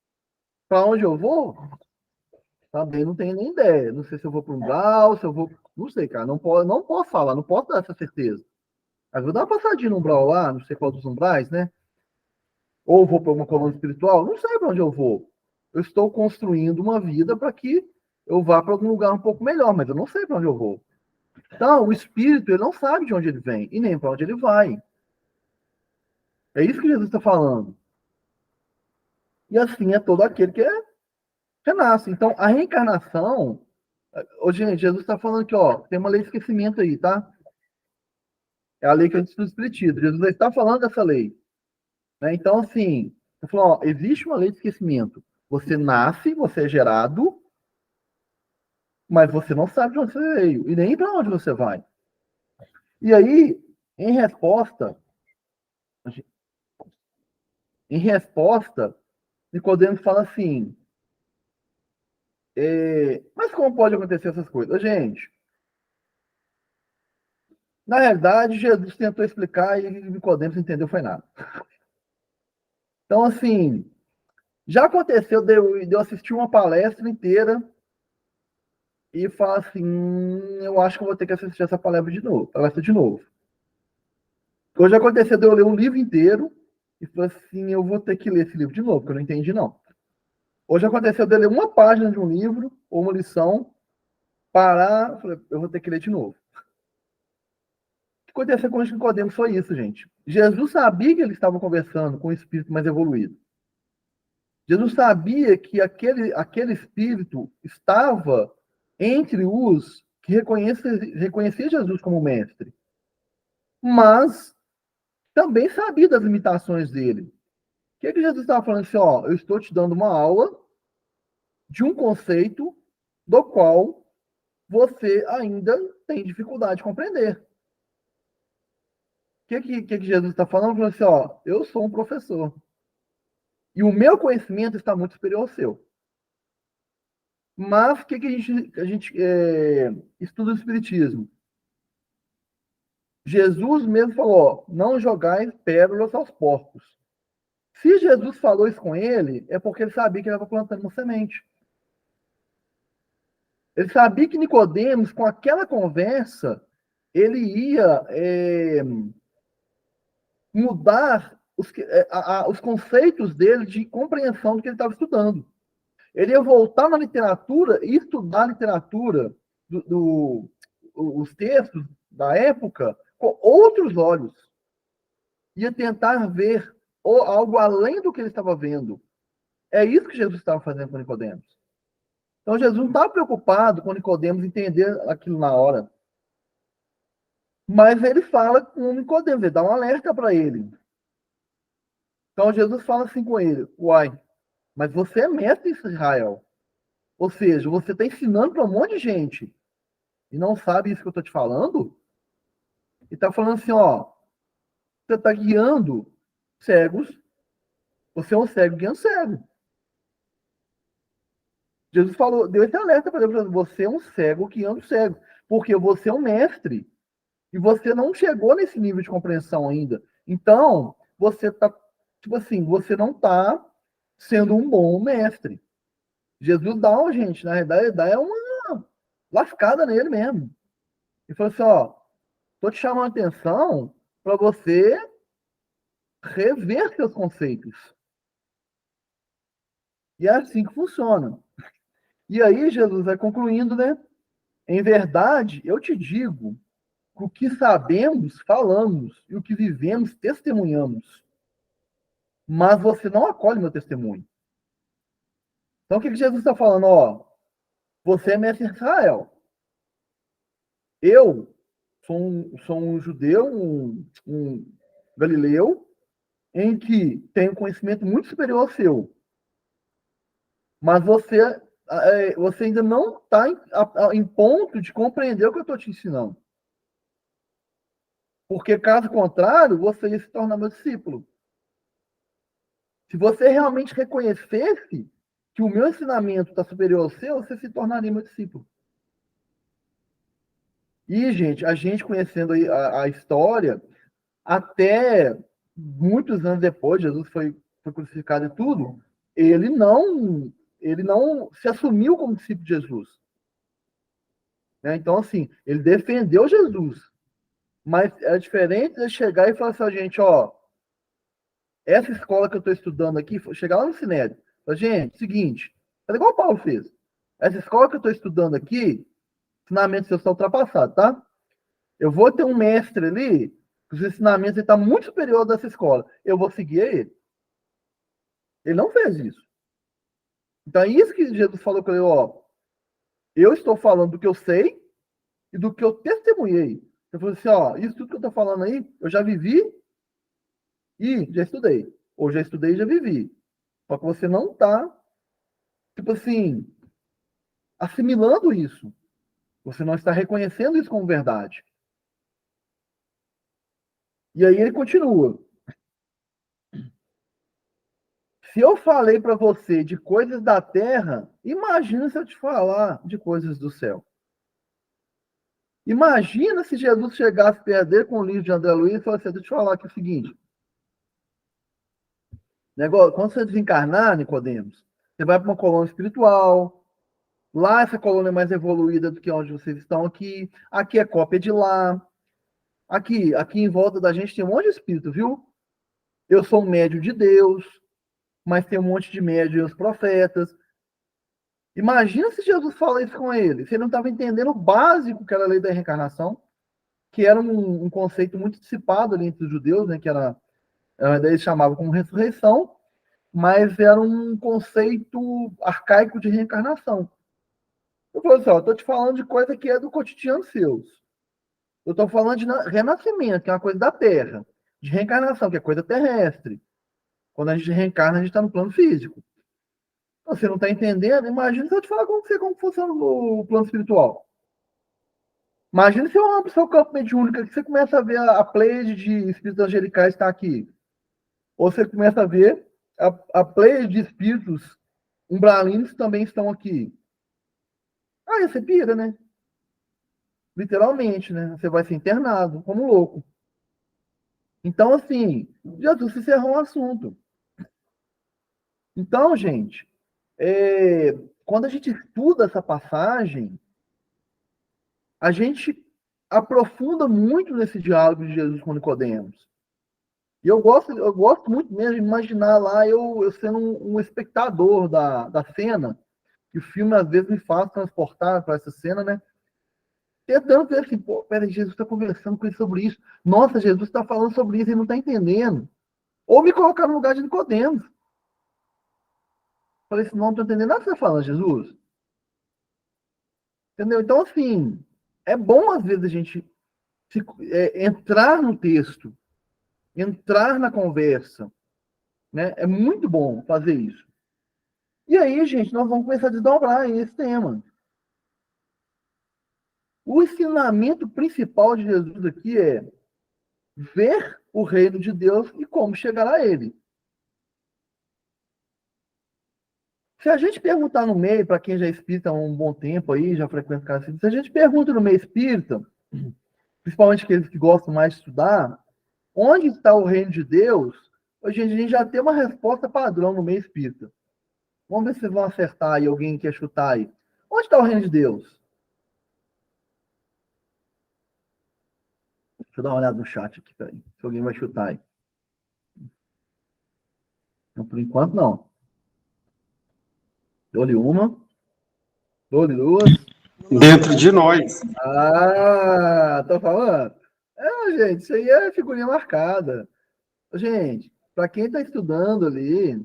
Para onde eu vou? Também não tenho nem ideia. Não sei se eu vou para um umbral, se eu vou. Não sei, cara. Não posso falar, não posso dar essa certeza. Mas vou dar uma passadinha no umbral lá, não sei qual dos umbrais, né? Ou vou para uma colônia espiritual, não sei para onde eu vou. Eu estou construindo uma vida para que eu vá para algum lugar um pouco melhor, mas eu não sei para onde eu vou. Então, o espírito, ele não sabe de onde ele vem e nem para onde ele vai. É isso que Jesus está falando. E assim é todo aquele que renasce. Então, a reencarnação. Gente, Jesus está falando aqui, ó, tem uma lei de esquecimento aí, tá? É a lei que a gente estuda espiritismo. Jesus está falando dessa lei. Né? Então, assim, ele falou, ó, existe uma lei de esquecimento. Você nasce, você é gerado, mas você não sabe de onde você veio e nem para onde você vai. E aí, em resposta, Nicodemos fala assim, mas como pode acontecer essas coisas? Gente, Na realidade, Jesus tentou explicar e Nicodemos não entendeu foi nada. Então, assim, já aconteceu de eu assistir uma palestra inteira e falar assim, eu acho que eu vou ter que assistir essa palestra de novo. Hoje aconteceu de eu ler um livro inteiro e falar assim, eu vou ter que ler esse livro de novo, porque eu não entendi, não. Hoje aconteceu de eu ler uma página de um livro ou uma lição, parar, eu vou ter que ler de novo. O que aconteceu com o Nicodemos foi isso, gente. Jesus sabia que ele estava conversando com um espírito mais evoluído. Jesus sabia que aquele espírito estava entre os que reconhecia Jesus como mestre, mas também sabia das limitações dele. O que Jesus estava falando assim, ó, eu estou te dando uma aula de um conceito do qual você ainda tem dificuldade de compreender. O que Jesus está falando? Falando assim, ó, eu sou um professor. E o meu conhecimento está muito superior ao seu. Mas o que a gente estuda o Espiritismo? Jesus mesmo falou, não jogais pérolas aos porcos. Se Jesus falou isso com ele, é porque ele sabia que ele estava plantando uma semente. Ele sabia que Nicodemos, com aquela conversa, ele ia mudar os conceitos dele de compreensão do que ele estava estudando. Ele ia voltar na literatura e estudar a literatura, os textos da época, com outros olhos. Ia tentar ver algo além do que ele estava vendo. É isso que Jesus estava fazendo com Nicodemos. Então, Jesus não estava preocupado com Nicodemos entender aquilo na hora. Mas ele fala com Nicodemos, ele dá um alerta para ele. Então, Jesus fala assim com ele, uai, mas você é mestre em Israel. Ou seja, você está ensinando para um monte de gente e não sabe isso que eu estou te falando? E está falando assim, ó, você está guiando cegos, você é um cego guiando cego. Jesus falou, deu esse alerta para ele, você é um cego guiando cego, porque você é um mestre e você não chegou nesse nível de compreensão ainda. Então, você está, tipo assim, você não está sendo um bom mestre. Jesus dá, gente, na verdade, dá uma lascada nele mesmo. Ele falou assim, ó, tô te chamando a atenção para você rever seus conceitos. E é assim que funciona. E aí Jesus vai concluindo, né? Em verdade, eu te digo que o que sabemos, falamos, e o que vivemos, testemunhamos. Mas você não acolhe meu testemunho. Então, o que Jesus está falando? Ó, você é mestre em Israel. Eu sou um judeu, um galileu, em que tenho conhecimento muito superior ao seu. Mas você ainda não está em ponto de compreender o que eu estou te ensinando. Porque, caso contrário, você ia se tornar meu discípulo. Se você realmente reconhecesse que o meu ensinamento está superior ao seu, você se tornaria meu discípulo. E, gente, a gente conhecendo a história, até muitos anos depois, Jesus foi crucificado e tudo, ele não se assumiu como discípulo de Jesus. Né? Então, assim, ele defendeu Jesus. Mas é diferente de chegar e falar assim, gente, ó, essa escola que eu estou estudando aqui, chegar lá no Sinédrio, falar, gente, seguinte, é igual o Paulo fez. Essa escola que eu estou estudando aqui, ensinamentos seus estão ultrapassados, tá? Eu vou ter um mestre ali, os ensinamentos estão muito superior dessa escola. Eu vou seguir ele. Ele não fez isso. Então é isso que Jesus falou com ele, ó. Eu estou falando do que eu sei e do que eu testemunhei. Eu falei assim, ó, isso tudo que eu estou falando aí, eu já vivi e já estudei. Ou já estudei e já vivi. Só que você não está, tipo assim, assimilando isso. Você não está reconhecendo isso como verdade. E aí ele continua. Se eu falei para você de coisas da terra, imagina se eu te falar de coisas do céu. Imagina se Jesus chegasse perto dele com o livro de André Luiz e falasse assim, deixa eu falar aqui o seguinte, negócio, quando você desencarnar, Nicodemos, você vai para uma colônia espiritual, lá essa colônia é mais evoluída do que onde vocês estão aqui, aqui é cópia de lá, aqui em volta da gente tem um monte de espírito, viu? Eu sou um médium de Deus, mas tem um monte de médios e os profetas. Imagina se Jesus fala isso com ele. Se ele não estava entendendo o básico que era a lei da reencarnação, que era um conceito muito dissipado ali entre os judeus, né? Que era, eles chamavam como ressurreição, mas era um conceito arcaico de reencarnação. Eu falei assim, ó, eu estou te falando de coisa que é do cotidiano seus. Eu estou falando de renascimento, que é uma coisa da Terra, de reencarnação, que é coisa terrestre. Quando a gente reencarna, a gente está no plano físico. Você não está entendendo? Imagina se eu te falar como funciona o plano espiritual. Imagina se eu abro o seu campo mediúnico que você começa a ver a pleiade de espíritos angelicais está aqui. Ou você começa a ver a pleiade de espíritos umbralinos que também estão aqui. Aí você pira, né? Literalmente, né? Você vai ser internado como louco. Então, assim, Jesus encerrou o assunto. Então, gente, quando a gente estuda essa passagem, a gente aprofunda muito nesse diálogo de Jesus com Nicodemos. E eu gosto muito mesmo de imaginar lá eu sendo um espectador da cena, que o filme às vezes me faz transportar para essa cena, né? Tentando ver assim, pô, peraí, Jesus está conversando com ele sobre isso. Nossa, Jesus está falando sobre isso e não está entendendo. Ou me colocar no lugar de Nicodemos. Falei assim, não estou entendendo nada que você está falando, Jesus. Entendeu? Então, assim, é bom às vezes a gente entrar no texto, entrar na conversa, né? É muito bom fazer isso. E aí, gente, nós vamos começar a desdobrar esse tema. O ensinamento principal de Jesus aqui é ver o reino de Deus e como chegar a ele. Se a gente perguntar no meio, para quem já é espírita há um bom tempo aí, já frequenta casa espírita, se a gente pergunta no meio espírita, principalmente aqueles que gostam mais de estudar, onde está o reino de Deus, a gente já tem uma resposta padrão no meio espírita. Vamos ver se vocês vão acertar aí, alguém quer chutar aí. Onde está o reino de Deus? Deixa eu dar uma olhada no chat aqui, peraí, se alguém vai chutar aí. Então, por enquanto, não. Dou-lhe uma. Dou-lhe duas. Dentro de nós. Ah, tô falando? Gente, isso aí é figurinha marcada. Gente, para quem está estudando ali,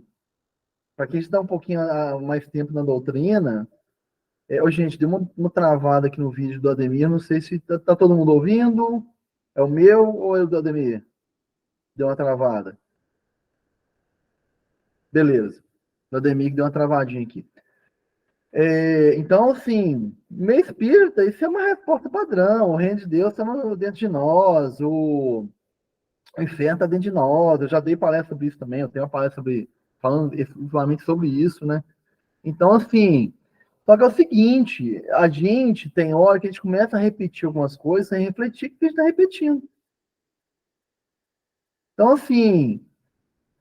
para quem está um pouquinho mais tempo na doutrina, gente, deu uma travada aqui no vídeo do Ademir, não sei se tá todo mundo ouvindo, é o meu ou é o do Ademir? Deu uma travada. Beleza. O Ademir deu uma travadinha aqui. Então, assim, meio espírita, isso é uma resposta padrão. O reino de Deus está dentro de nós, o inferno está dentro de nós. Eu já dei palestra sobre isso também, eu tenho uma palestra falando exclusivamente sobre isso, né? Então, assim, só que é o seguinte, a gente tem hora que a gente começa a repetir algumas coisas sem refletir o que a gente está repetindo. Então, assim,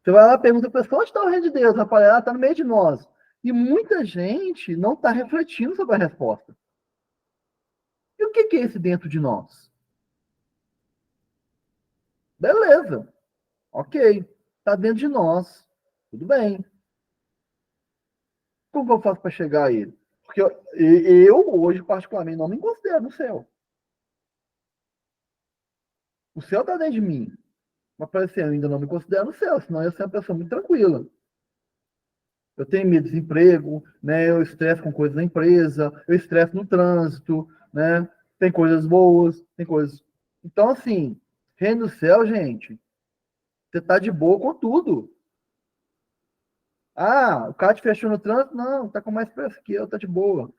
você vai lá e pergunta para a pessoa, onde está o reino de Deus? Rapaz, ela está no meio de nós. E muita gente não está refletindo sobre a resposta. E o que é esse dentro de nós? Beleza. Ok. Está dentro de nós. Tudo bem. Como que eu faço para chegar a ele? Porque eu, hoje, particularmente, não me considero no céu. O céu está dentro de mim. Mas, para assim, eu ainda não me considero no céu, senão eu sou uma pessoa muito tranquila. Eu tenho medo de desemprego, né? Eu estresso com coisas na empresa, eu estresso no trânsito, né? Tem coisas boas, tem coisas... Então, assim, reino do céu, gente, você tá de boa com tudo. Ah, o cara te fechou no trânsito? Não, tá com mais pressa que eu, tá de boa.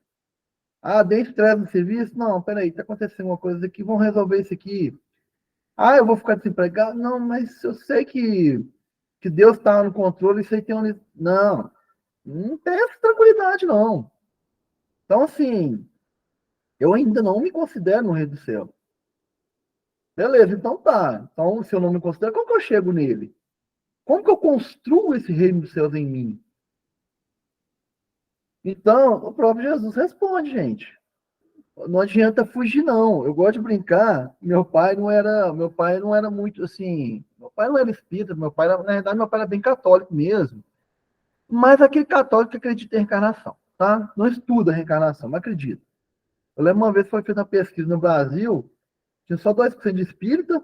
Ah, dei estresse no serviço? Não, peraí, tá acontecendo uma coisa aqui, vamos resolver isso aqui. Ah, eu vou ficar desempregado? Não, mas eu sei que Deus tá no controle, isso aí tem um... Não, não tem essa tranquilidade, não. Então, assim, Eu ainda não me considero no reino do céu. Beleza, então tá. Então, se eu não me considero, como que eu chego nele? Como que eu construo esse reino dos céus em mim? Então, o próprio Jesus responde, gente. Não adianta fugir, não. Eu gosto de brincar. Meu pai não era muito assim. Meu pai não era espírita, na verdade, meu pai era bem católico mesmo. Mas aquele católico que acredita em reencarnação, tá? Não estuda a reencarnação, mas acredita. Eu lembro uma vez que foi feita uma pesquisa no Brasil, tinha só 2% de espírita.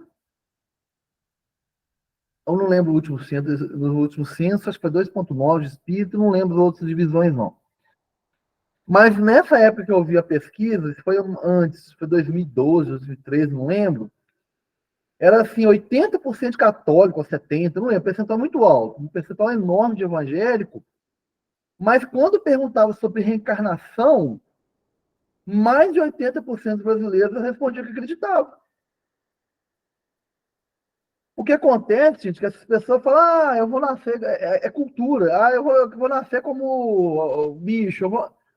Eu não lembro o último censo, no último censo, acho que foi 2,9 de espírita, não lembro as outras divisões, não. Mas nessa época que eu vi a pesquisa, isso foi antes, foi 2012, 2013, não lembro, era assim, 80% católico, ou 70%, não lembro, percentual muito alto, um percentual enorme de evangélico, mas quando perguntava sobre reencarnação, mais de 80% dos brasileiros respondiam que acreditavam. O que acontece, gente, é que essas pessoas falam, eu vou nascer, é cultura, eu vou nascer como bicho.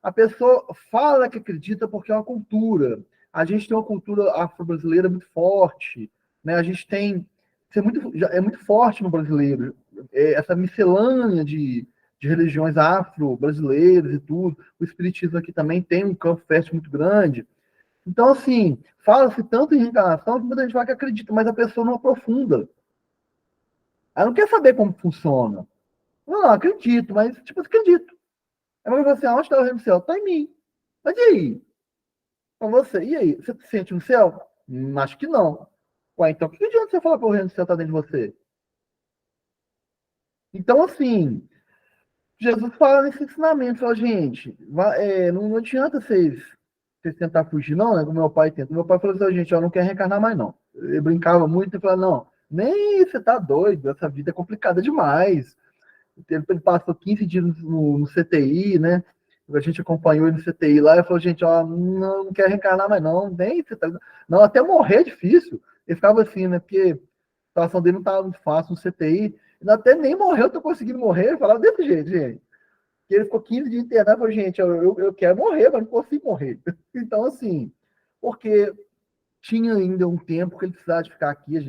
A pessoa fala que acredita porque é uma cultura. A gente tem uma cultura afro-brasileira muito forte, né? A gente tem, é muito forte no brasileiro, essa miscelânea de religiões afro-brasileiras e tudo. O espiritismo aqui também tem um campo fértil muito grande. Então, assim, fala-se tanto em reencarnação que muita gente fala que acredita, mas a pessoa não aprofunda. Ela não quer saber como funciona. Não, acredito, mas, tipo, acredito. Aí vai falar assim, onde está o reino do céu? Está em mim. Mas e aí? Com você, e aí? Você se sente no céu? Acho que não. Ué, então, que adianta você falar que o reino do céu está dentro de você? Então, assim, Jesus fala nesse ensinamento, fala, gente, não adianta vocês tentar fugir, não, né? Como meu pai tenta. Meu pai falou assim, gente, eu não quero reencarnar mais, não. Ele brincava muito e falava, não, nem você tá doido, essa vida é complicada demais. Ele passou 15 dias no CTI, né? A gente acompanhou ele no CTI lá e falou, gente, ó, não quero reencarnar mais, não, nem você tá... Não, até morrer é difícil. Ele ficava assim, né? Porque a situação dele não estava muito fácil no CTI. Até nem morreu, eu tô conseguindo morrer. Ele falava desse jeito, gente. E ele ficou 15 dias internado e falou, gente, eu quero morrer, mas não consigo morrer. Então, assim, porque tinha ainda um tempo que ele precisava de ficar aqui, a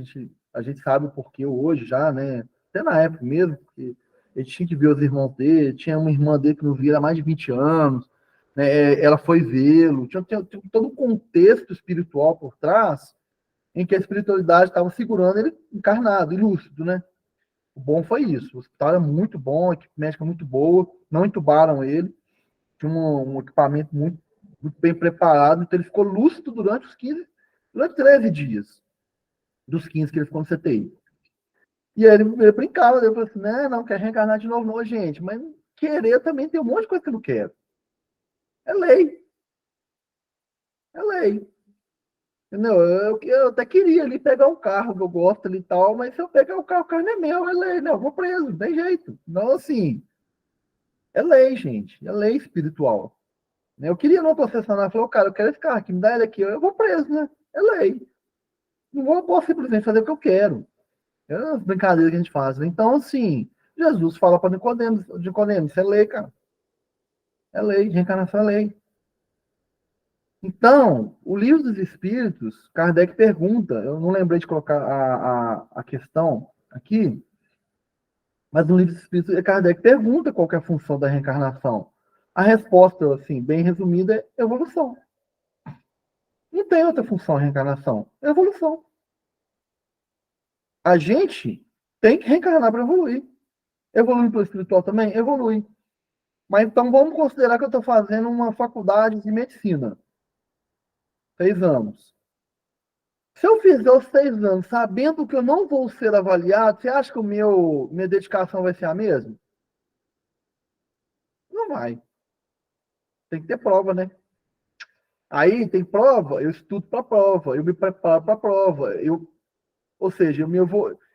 gente sabe o porquê hoje já, né? Até na época mesmo, porque ele tinha que ver os irmãos dele, tinha uma irmã dele que não via há mais de 20 anos, né? Ela foi vê-lo, tinha todo um contexto espiritual por trás, em que a espiritualidade estava segurando ele encarnado e lúcido, né? O bom foi isso, o hospital era muito bom, a equipe médica muito boa, não entubaram ele, tinha um equipamento muito bem preparado, então ele ficou lúcido durante 13 dias dos 15 que ele ficou no CTI. E aí ele brincava, ele falou assim, né, não quer reencarnar de novo, não, gente, mas querer também tem um monte de coisa que eu não quero. É lei. É lei. Entendeu? Eu até queria ali pegar um carro que eu gosto ali e tal, mas se eu pegar o carro não é meu, é lei, né? Eu vou preso, não tem jeito. Então, assim, é lei, gente. É lei espiritual. Eu queria não concessionária, falou, cara, eu quero esse carro aqui, me dá ele aqui, eu vou preso, né? É lei. Não posso simplesmente fazer o que eu quero. É as brincadeiras que a gente faz. Então, assim, Jesus fala para Nicodemos, isso é lei, cara. É lei, reencarnação é lei. Então, o livro dos Espíritos, Kardec pergunta, eu não lembrei de colocar a questão aqui, mas no livro dos Espíritos, Kardec pergunta qual que é a função da reencarnação. A resposta, assim, bem resumida, é evolução. Não tem outra função a reencarnação. É evolução. A gente tem que reencarnar para evoluir. Evoluir para o espiritual também? Evolui. Mas então vamos considerar que eu estou fazendo uma faculdade de medicina. 6 anos. Se eu fizer os 6 anos sabendo que eu não vou ser avaliado, você acha que minha dedicação vai ser a mesma? Não vai. Tem que ter prova, né? Aí tem prova, eu estudo para a prova, eu me preparo para a prova. Ou seja,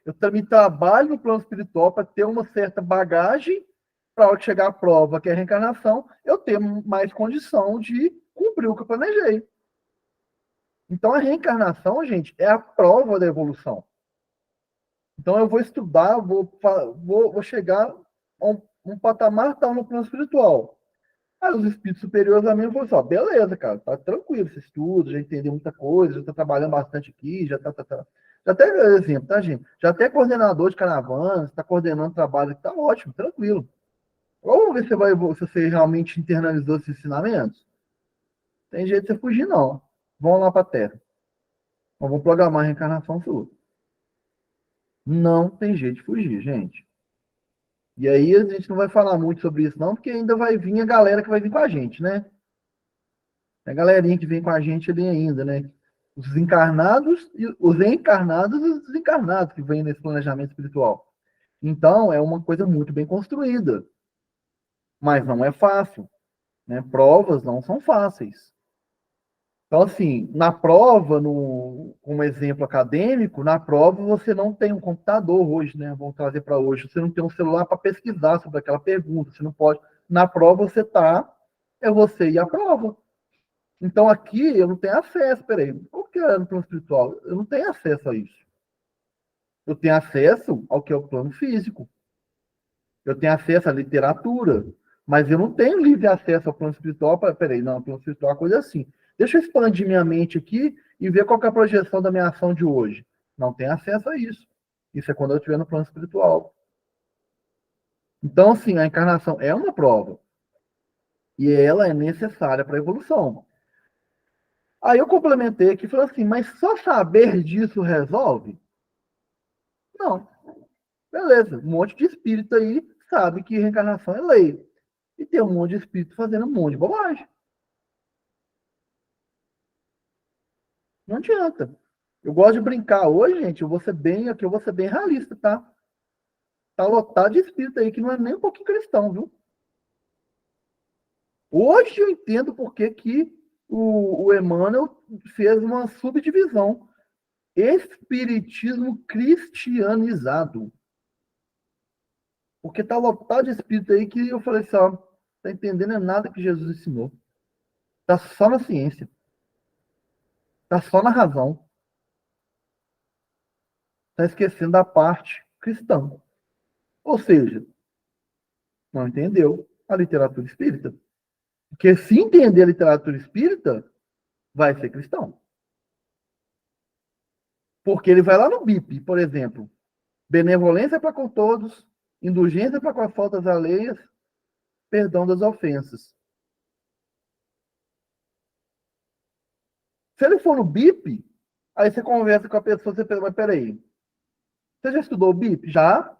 eu também trabalho no plano espiritual para ter uma certa bagagem para hora que chegar a prova, que é a reencarnação, eu ter mais condição de cumprir o que eu planejei. Então, a reencarnação, gente, é a prova da evolução. Então, eu vou estudar, vou chegar a um patamar tal no plano espiritual. Aí os espíritos superiores a mim falaram assim, ó, beleza, cara, tá tranquilo, você estuda, já entendeu muita coisa, já tá trabalhando bastante aqui, já até, exemplo, tá, gente? Já até coordenador de caravana, está coordenando trabalho aqui, tá ótimo, tranquilo. Vamos ver se você realmente internalizou esses ensinamentos. Tem jeito de você fugir, não. Vamos lá para a Terra. Vamos programar a reencarnação sua. Não tem jeito de fugir, gente. E aí a gente não vai falar muito sobre isso, não, porque ainda vai vir a galera que vai vir com a gente, né? A galerinha que vem com a gente ali ainda, né? Os encarnados, os encarnados e os desencarnados que vêm nesse planejamento espiritual. Então, é uma coisa muito bem construída. Mas não é fácil, né? Provas não são fáceis. Então, assim, na prova, como exemplo acadêmico, na prova você não tem um computador hoje, né? Vamos trazer para hoje. Você não tem um celular para pesquisar sobre aquela pergunta. Você não pode. Na prova você tá, é você e a prova. Então aqui eu não tenho acesso. Peraí, qual que é no plano espiritual? Eu não tenho acesso a isso. Eu tenho acesso ao que é o plano físico. Eu tenho acesso à literatura. Mas eu não tenho livre acesso ao plano espiritual. Peraí, não, o plano espiritual é uma coisa assim. Deixa eu expandir minha mente aqui e ver qual que é a projeção da minha ação de hoje. Não tenho acesso a isso. Isso é quando eu estiver no plano espiritual. Então, sim, a encarnação é uma prova. E ela é necessária para a evolução. Aí eu complementei aqui e falei assim, mas só saber disso resolve? Não. Beleza, um monte de espírito aí sabe que reencarnação é lei. E tem um monte de espírito fazendo um monte de bobagem. Não adianta. Eu gosto de brincar hoje, gente, eu vou ser bem realista, tá? Tá lotado de espírito aí que não é nem um pouquinho cristão, viu? Hoje eu entendo por que o Emmanuel fez uma subdivisão. Espiritismo cristianizado. Porque tá lotado de espírito aí que eu falei assim, ó, tá entendendo nada que Jesus ensinou. Tá só na ciência. Tá só na razão. Tá esquecendo da parte cristã. Ou seja, não entendeu a literatura espírita. Porque se entender a literatura espírita, vai ser cristão. Porque ele vai lá no BIP, por exemplo. Benevolência para com todos, indulgência para com as faltas alheias, perdão das ofensas. Se ele for no BIP, aí você conversa com a pessoa, você pensa, mas peraí, você já estudou o BIP? Já,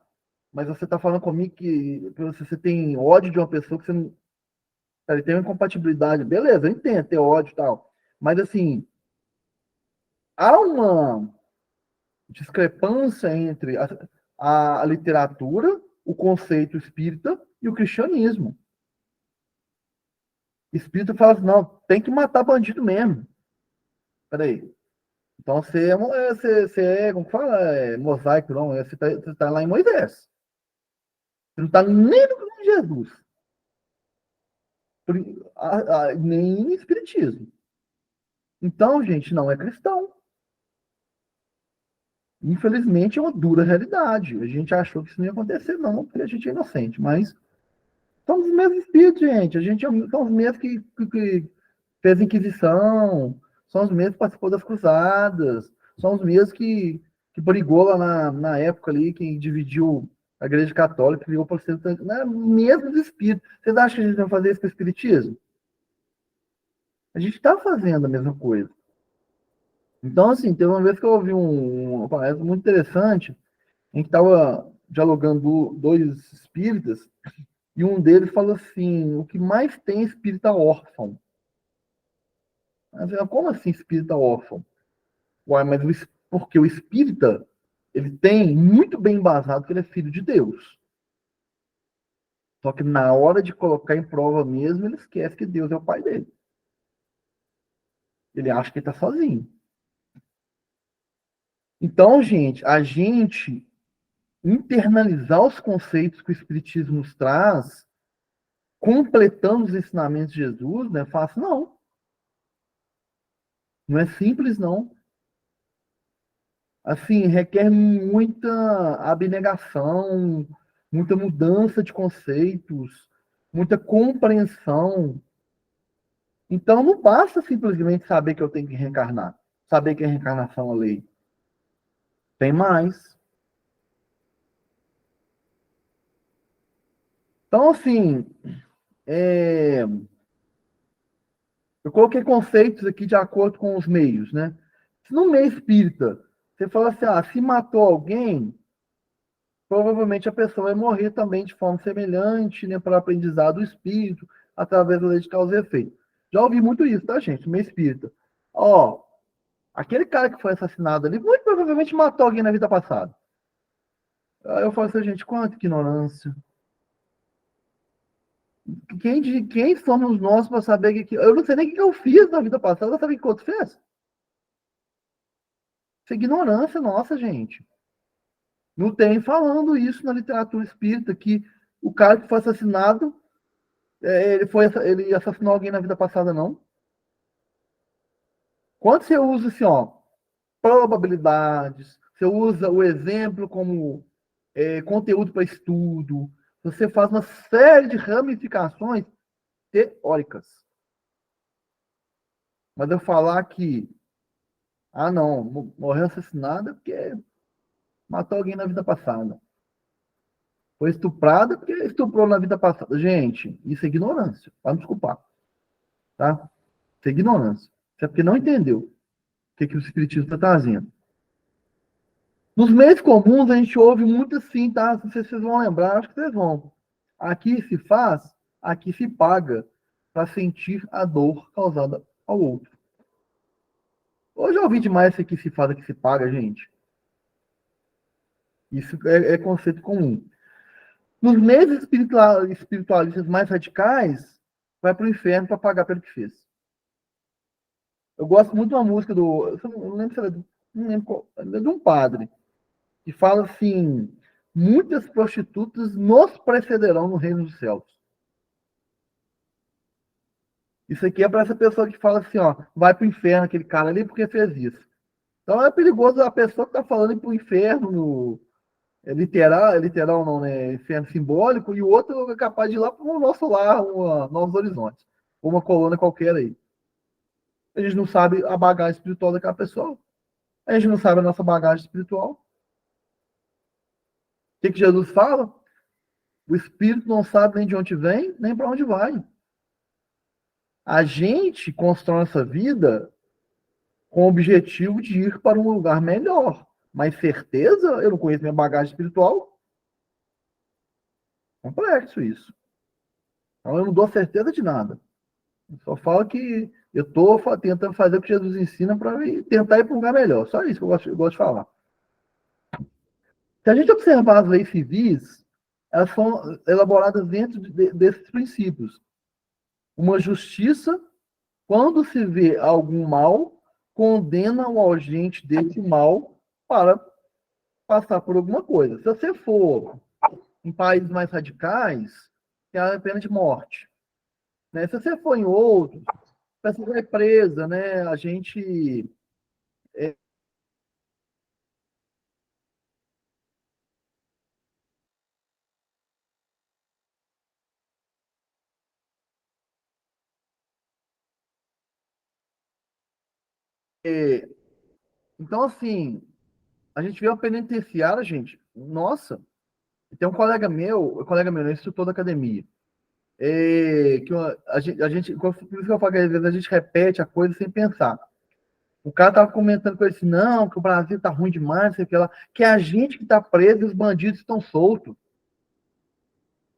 mas você está falando comigo que você tem ódio de uma pessoa que você não... Ele tem uma incompatibilidade. Beleza, eu entendo ter ódio e tal. Mas, assim, há uma discrepância entre a literatura, o conceito espírita e o cristianismo. Espírita fala assim, não, tem que matar bandido mesmo. Peraí. Então você é como fala? É mosaico, não. Você tá lá em Moisés. Você não está nem no Jesus. Nem em Espiritismo. Então, gente, não é cristão. Infelizmente, é uma dura realidade. A gente achou que isso não ia acontecer, não, porque a gente é inocente. Mas somos os mesmos espíritos, gente. A gente são os mesmos que fez Inquisição, são os mesmos que participou das cruzadas, são os mesmos que brigou lá na época ali, que dividiu a Igreja Católica, criou o protestante, né? Mesmos espíritos. Vocês acham que a gente vai fazer isso com o Espiritismo? A gente está fazendo a mesma coisa. Então, assim, teve uma vez que eu ouvi uma palestra muito interessante, em que estava dialogando dois espíritas, e um deles falou assim, o que mais tem é espírita órfão. Mas, como assim espírita órfão? Uai, mas porque o espírita, ele tem muito bem embasado que ele é filho de Deus. Só que na hora de colocar em prova mesmo, ele esquece que Deus é o pai dele. Ele acha que ele está sozinho. Então, gente, a gente internalizar os conceitos que o Espiritismo nos traz, completando os ensinamentos de Jesus, não é fácil, não. Não é simples, não. Assim, requer muita abnegação, muita mudança de conceitos, muita compreensão. Então, não basta simplesmente saber que eu tenho que reencarnar, saber que a reencarnação é lei. Tem mais. Então, assim, eu coloquei conceitos aqui de acordo com os meios, né? Se no meio espírita você fala assim, se matou alguém, provavelmente a pessoa vai morrer também de forma semelhante, né, para o aprendizado do espírito, através da lei de causa e efeito. Já ouvi muito isso, tá, gente? No meio espírita. Aquele cara que foi assassinado ali, muito provavelmente matou alguém na vida passada. Aí eu falo assim, gente, quanta ignorância. Quem somos nós para saber que. Eu não sei nem o que eu fiz na vida passada, sabe o que o outro fez? Isso é ignorância nossa, gente. Não tem falando isso na literatura espírita, que o cara que foi assassinado, ele assassinou alguém na vida passada, não. Quando você usa assim, probabilidades, você usa o exemplo como conteúdo para estudo, você faz uma série de ramificações teóricas. Mas eu falar que, não, morreu assassinada porque matou alguém na vida passada. Foi estuprada porque estuprou na vida passada. Gente, isso é ignorância. Para me desculpar. Tá? Isso é ignorância. Isso é porque não entendeu o que o Espiritismo está trazendo. Nos meios comuns, a gente ouve muito assim, tá? Não sei se vocês vão lembrar, acho que vocês vão. Aqui se faz, aqui se paga para sentir a dor causada ao outro. Hoje eu ouvi demais isso aqui se faz, aqui se paga, gente. Isso é conceito comum. Nos meios espiritualistas mais radicais, vai para o inferno para pagar pelo que fez. Eu gosto muito de uma música eu não lembro se era não lembro qual, é de um padre, que fala assim: muitas prostitutas nos precederão no reino dos céus. Isso aqui é para essa pessoa que fala assim, vai para o inferno aquele cara ali porque fez isso. Então é perigoso a pessoa que está falando ir para o inferno literal não, né? Inferno simbólico, e o outro é capaz de ir lá para o nosso lar, Novos Horizontes, ou uma colônia qualquer aí. A gente não sabe a bagagem espiritual daquela pessoa. A gente não sabe a nossa bagagem espiritual. O que Jesus fala? O espírito não sabe nem de onde vem, nem para onde vai. A gente constrói nossa vida com o objetivo de ir para um lugar melhor. Mas certeza, eu não conheço minha bagagem espiritual. Complexo isso. Então eu não dou certeza de nada. Eu só falo que eu estou tentando fazer o que Jesus ensina para tentar ir para um lugar melhor. Só isso que eu gosto de falar. Se a gente observar as leis civis, elas são elaboradas dentro desses princípios. Uma justiça, quando se vê algum mal, condena o agente desse mal para passar por alguma coisa. Se você for em países mais radicais, tem a pena de morte. Né? Se você for em outros, a pessoa vai presa, né? A gente então, assim, a gente vê uma penitenciária, gente, nossa, tem um colega meu, né, instrutor da academia, a gente, por isso que eu falo que às vezes a gente repete a coisa sem pensar. O cara tava comentando com ele assim, não, que o Brasil tá ruim demais, sei lá, que é a gente que tá preso e os bandidos estão soltos.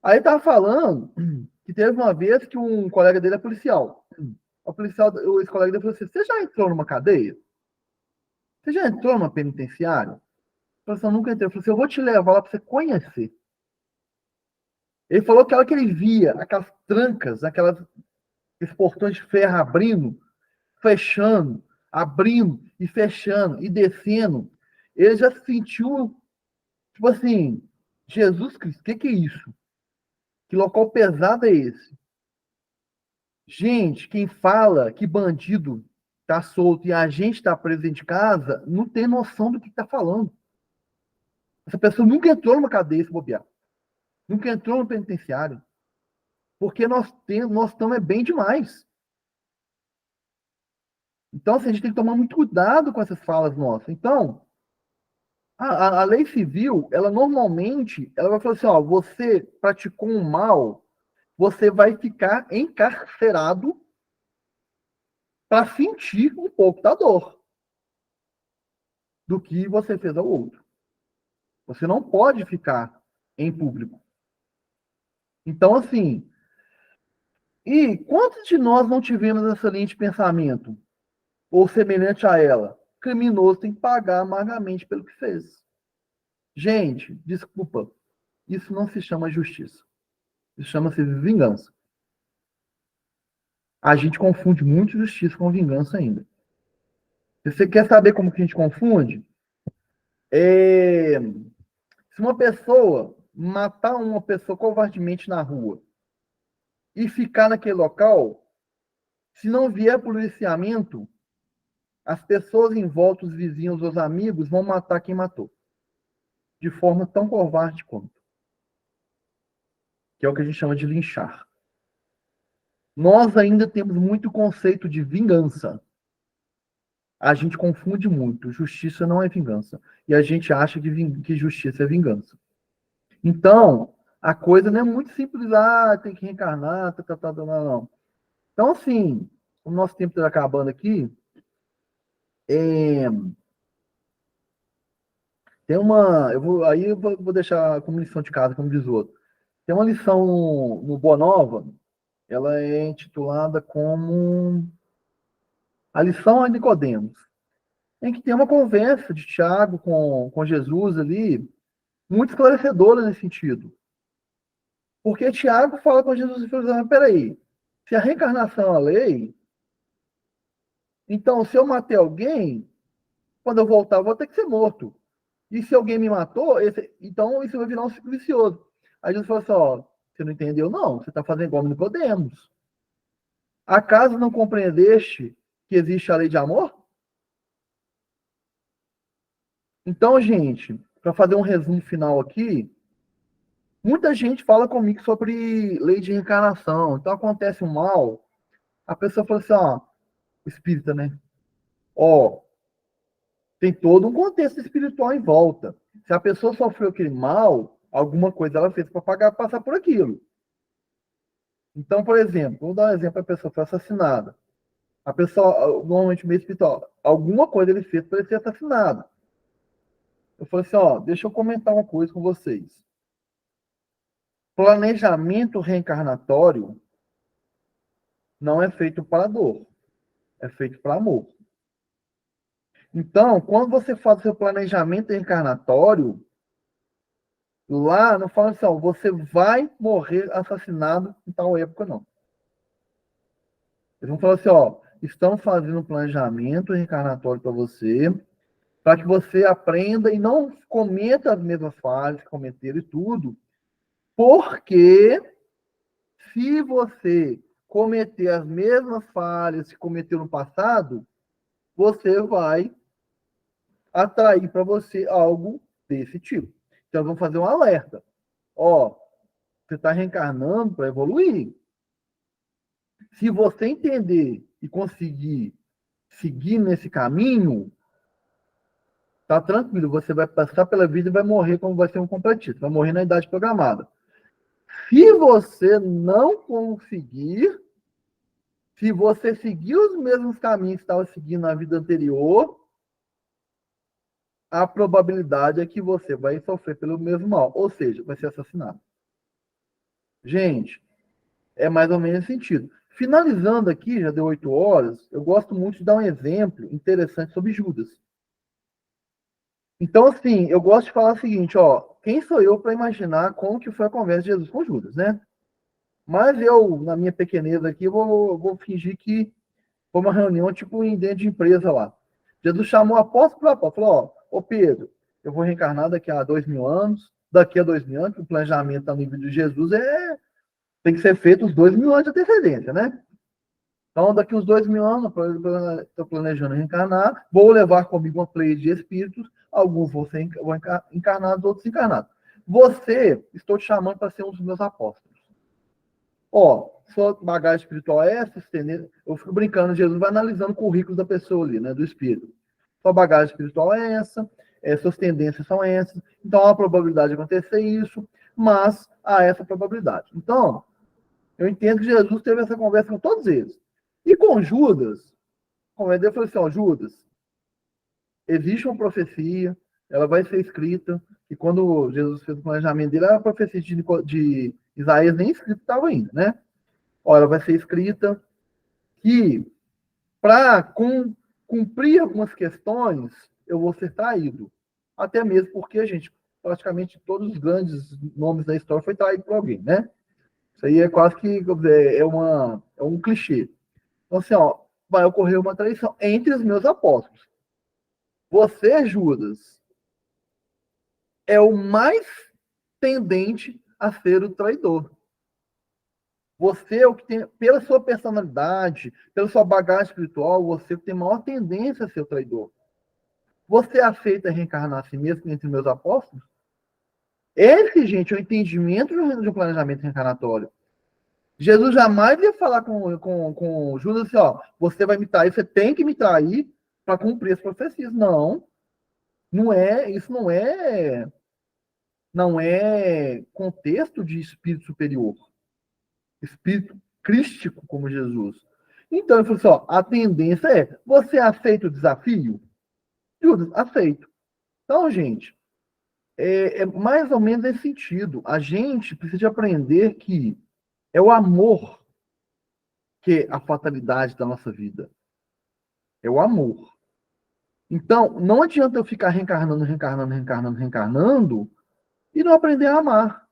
Aí tava falando que teve uma vez que um colega dele é policial. Esse colega dele falou assim, você já entrou numa cadeia? Você já entrou numa penitenciária? Eu falei assim, eu nunca entrei. Eu falei assim, eu vou te levar lá para você conhecer. Ele falou que a hora que ele via aquelas trancas, aqueles portões de ferro abrindo, fechando, abrindo e fechando e descendo, ele já se sentiu, tipo assim, Jesus Cristo, o que é isso? Que local pesado é esse? Gente, quem fala que bandido tá solto e a gente tá preso dentro de casa, não tem noção do que tá falando. Essa pessoa nunca entrou numa cadeia se bobear. Nunca entrou no penitenciário. Porque nós estamos bem demais. Então, assim, a gente tem que tomar muito cuidado com essas falas nossas. Então, a lei civil, ela normalmente, ela vai falar assim, ó, você praticou um mal, você vai ficar encarcerado para sentir um pouco da dor do que você fez ao outro. Você não pode ficar em público. Então, assim, e quantos de nós não tivemos essa linha de pensamento? Ou semelhante a ela? Criminoso tem que pagar amargamente pelo que fez. Gente, desculpa, isso não se chama justiça. Isso chama-se vingança. A gente confunde muito justiça com vingança ainda. Se você quer saber como que a gente confunde, se uma pessoa matar uma pessoa covardemente na rua e ficar naquele local, se não vier policiamento, as pessoas em volta, os vizinhos, os amigos, vão matar quem matou. De forma tão covarde quanto. Que é o que a gente chama de linchar. Nós ainda temos muito conceito de vingança. A gente confunde muito. Justiça não é vingança. E a gente acha que justiça é vingança. Então, a coisa não é muito simples. Tem que reencarnar, não. Então, assim, o nosso tempo está acabando aqui. Tem uma... eu vou deixar como lição de casa, como diz o outro. Tem uma lição no Boa Nova, ela é intitulada como a lição a Nicodemos, em que tem uma conversa de Tiago com Jesus ali, muito esclarecedora nesse sentido. Porque Tiago fala com Jesus e fala assim, peraí, se a reencarnação é a lei, então se eu matei alguém, quando eu voltar eu vou ter que ser morto. E se alguém me matou, então isso vai virar um ciclo vicioso. Aí Jesus fala assim, ó, você não entendeu? Não, você está fazendo igual Nicodemos. Acaso não compreendeste que existe a lei de amor? Então, gente, para fazer um resumo final aqui, muita gente fala comigo sobre lei de reencarnação. Então, acontece um mal, a pessoa fala assim, ó, espírita, né? Ó, tem todo um contexto espiritual em volta. Se a pessoa sofreu aquele mal, alguma coisa ela fez para passar por aquilo. Então, por exemplo, vou dar um exemplo, a pessoa foi assassinada. A pessoa, normalmente, meio espiritual, alguma coisa ele fez para ele ser assassinado. Eu falei assim, ó, deixa eu comentar uma coisa com vocês. Planejamento reencarnatório não é feito para dor, é feito para amor. Então, quando você faz o seu planejamento reencarnatório, lá não fala assim, ó, você vai morrer assassinado em tal época, não. Eles vão falar assim, ó, estamos fazendo um planejamento reencarnatório para que você aprenda e não cometa as mesmas falhas que cometeram e tudo, porque se você cometer as mesmas falhas que cometeu no passado, você vai atrair para você algo desse tipo. Então, vamos fazer um alerta. Ó, você está reencarnando para evoluir. Se você entender e conseguir seguir nesse caminho, tá tranquilo, você vai passar pela vida e vai morrer como vai ser um completista, vai morrer na idade programada. Se você não conseguir, se você seguir os mesmos caminhos que estava seguindo na vida anterior, a probabilidade é que você vai sofrer pelo mesmo mal, ou seja, vai ser assassinado. Gente, é mais ou menos esse sentido. Finalizando aqui, já deu 8 horas, eu gosto muito de dar um exemplo interessante sobre Judas. Então, assim, eu gosto de falar o seguinte, ó, quem sou eu para imaginar como que foi a conversa de Jesus com Judas, né? Mas eu, na minha pequeneza aqui, vou fingir que foi uma reunião tipo dentro de empresa lá. Jesus chamou o apóstolo para o apóstolo, falou, ó, ô Pedro, eu vou reencarnar daqui a 2000 anos, daqui a 2000 anos, que o planejamento a nível de Jesus tem que ser feito os 2000 anos de antecedência, né? Então, daqui uns 2000 anos, estou planejando reencarnar, vou levar comigo uma play de espíritos, alguns vão ser encarnados, outros encarnados. Você, estou te chamando para ser um dos meus apóstolos. Ó, sua bagagem espiritual é essa, entendeu? Eu fico brincando, Jesus vai analisando o currículo da pessoa ali, né, do espírito. Sua bagagem espiritual é essa, suas tendências são essas, então há a probabilidade de acontecer isso, mas há essa probabilidade. Então, eu entendo que Jesus teve essa conversa com todos eles. E com Judas, como ele falou assim, ó, Judas, existe uma profecia, ela vai ser escrita, e quando Jesus fez o planejamento dele, a profecia de Isaías nem escrita estava ainda, né? Ó, ela vai ser escrita que, para cumprir algumas questões, eu vou ser traído. Até mesmo porque, gente, praticamente todos os grandes nomes da história foi traído por alguém, né? Isso aí é quase que é um clichê. Então, assim, ó, vai ocorrer uma traição entre os meus apóstolos. Você, Judas, é o mais tendente a ser o traidor. Você é o que tem, pela sua personalidade, pela sua bagagem espiritual, você tem maior tendência a ser o traidor. Você aceita reencarnar a si mesmo entre meus apóstolos? Esse, gente, é o entendimento de um planejamento reencarnatório. Jesus jamais ia falar com Judas assim, ó, você vai me trair, você tem que me trair para cumprir as profecias. Não, isso não é contexto de espírito superior, espírito crístico como Jesus. Então, ele falou assim, ó, a tendência é, você aceita o desafio? Judas, aceito. Então, gente, é mais ou menos nesse sentido. A gente precisa aprender que é o amor que é a fatalidade da nossa vida. É o amor. Então, não adianta eu ficar reencarnando e não aprender a amar.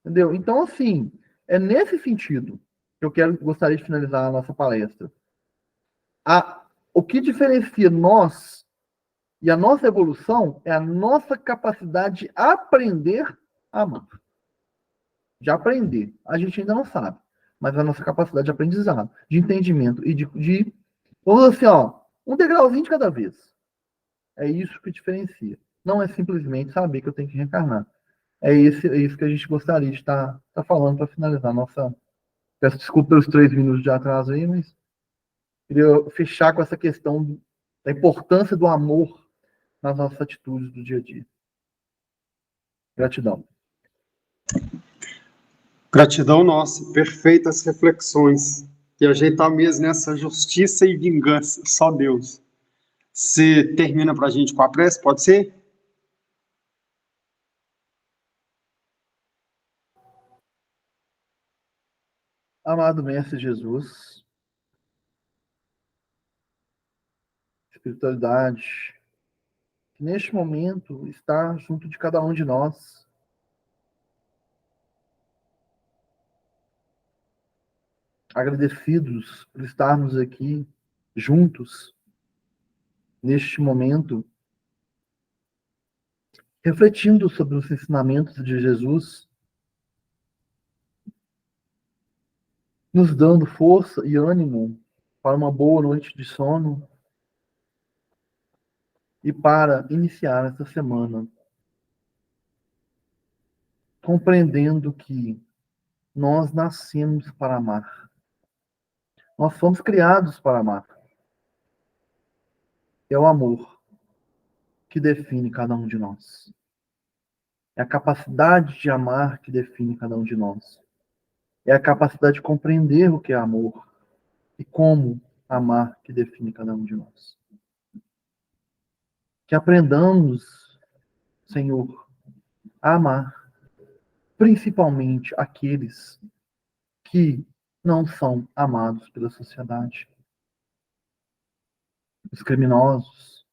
Entendeu? Então, assim, é nesse sentido que gostaria de finalizar a nossa palestra. O que diferencia nós e a nossa evolução é a nossa capacidade de aprender a amar. De aprender. A gente ainda não sabe, mas a nossa capacidade de aprendizado, de entendimento e vamos dizer assim, ó, um degrauzinho de cada vez. É isso que diferencia. Não é simplesmente saber que eu tenho que reencarnar. É isso que a gente gostaria de estar falando para finalizar a nossa. Peço desculpa pelos 3 minutos de atraso aí, mas queria fechar com essa questão da importância do amor nas nossas atitudes do dia a dia. Gratidão. Gratidão nossa, perfeitas reflexões. E a gente está mesmo nessa justiça e vingança, só Deus. Você termina para a gente com a prece, pode ser? Amado Mestre Jesus, espiritualidade, que neste momento está junto de cada um de nós, agradecidos por estarmos aqui juntos, neste momento, refletindo sobre os ensinamentos de Jesus, nos dando força e ânimo para uma boa noite de sono e para iniciar essa semana, compreendendo que nós nascemos para amar. Nós fomos criados para amar. É o amor que define cada um de nós. É a capacidade de amar que define cada um de nós. É a capacidade de compreender o que é amor e como amar que define cada um de nós. Que aprendamos, Senhor, a amar, principalmente aqueles que não são amados pela sociedade. Os criminosos,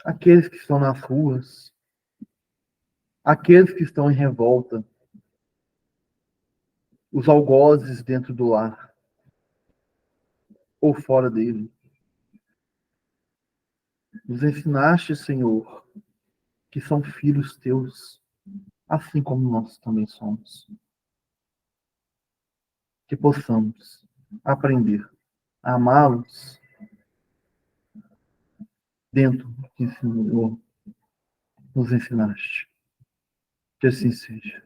aqueles que estão nas ruas, aqueles que estão em revolta, os algozes dentro do lar ou fora dele. Nos ensinaste, Senhor, que são filhos teus, assim como nós também somos. Que possamos aprender a amá-los dentro do que o Senhor nos ensinaste. Que assim seja.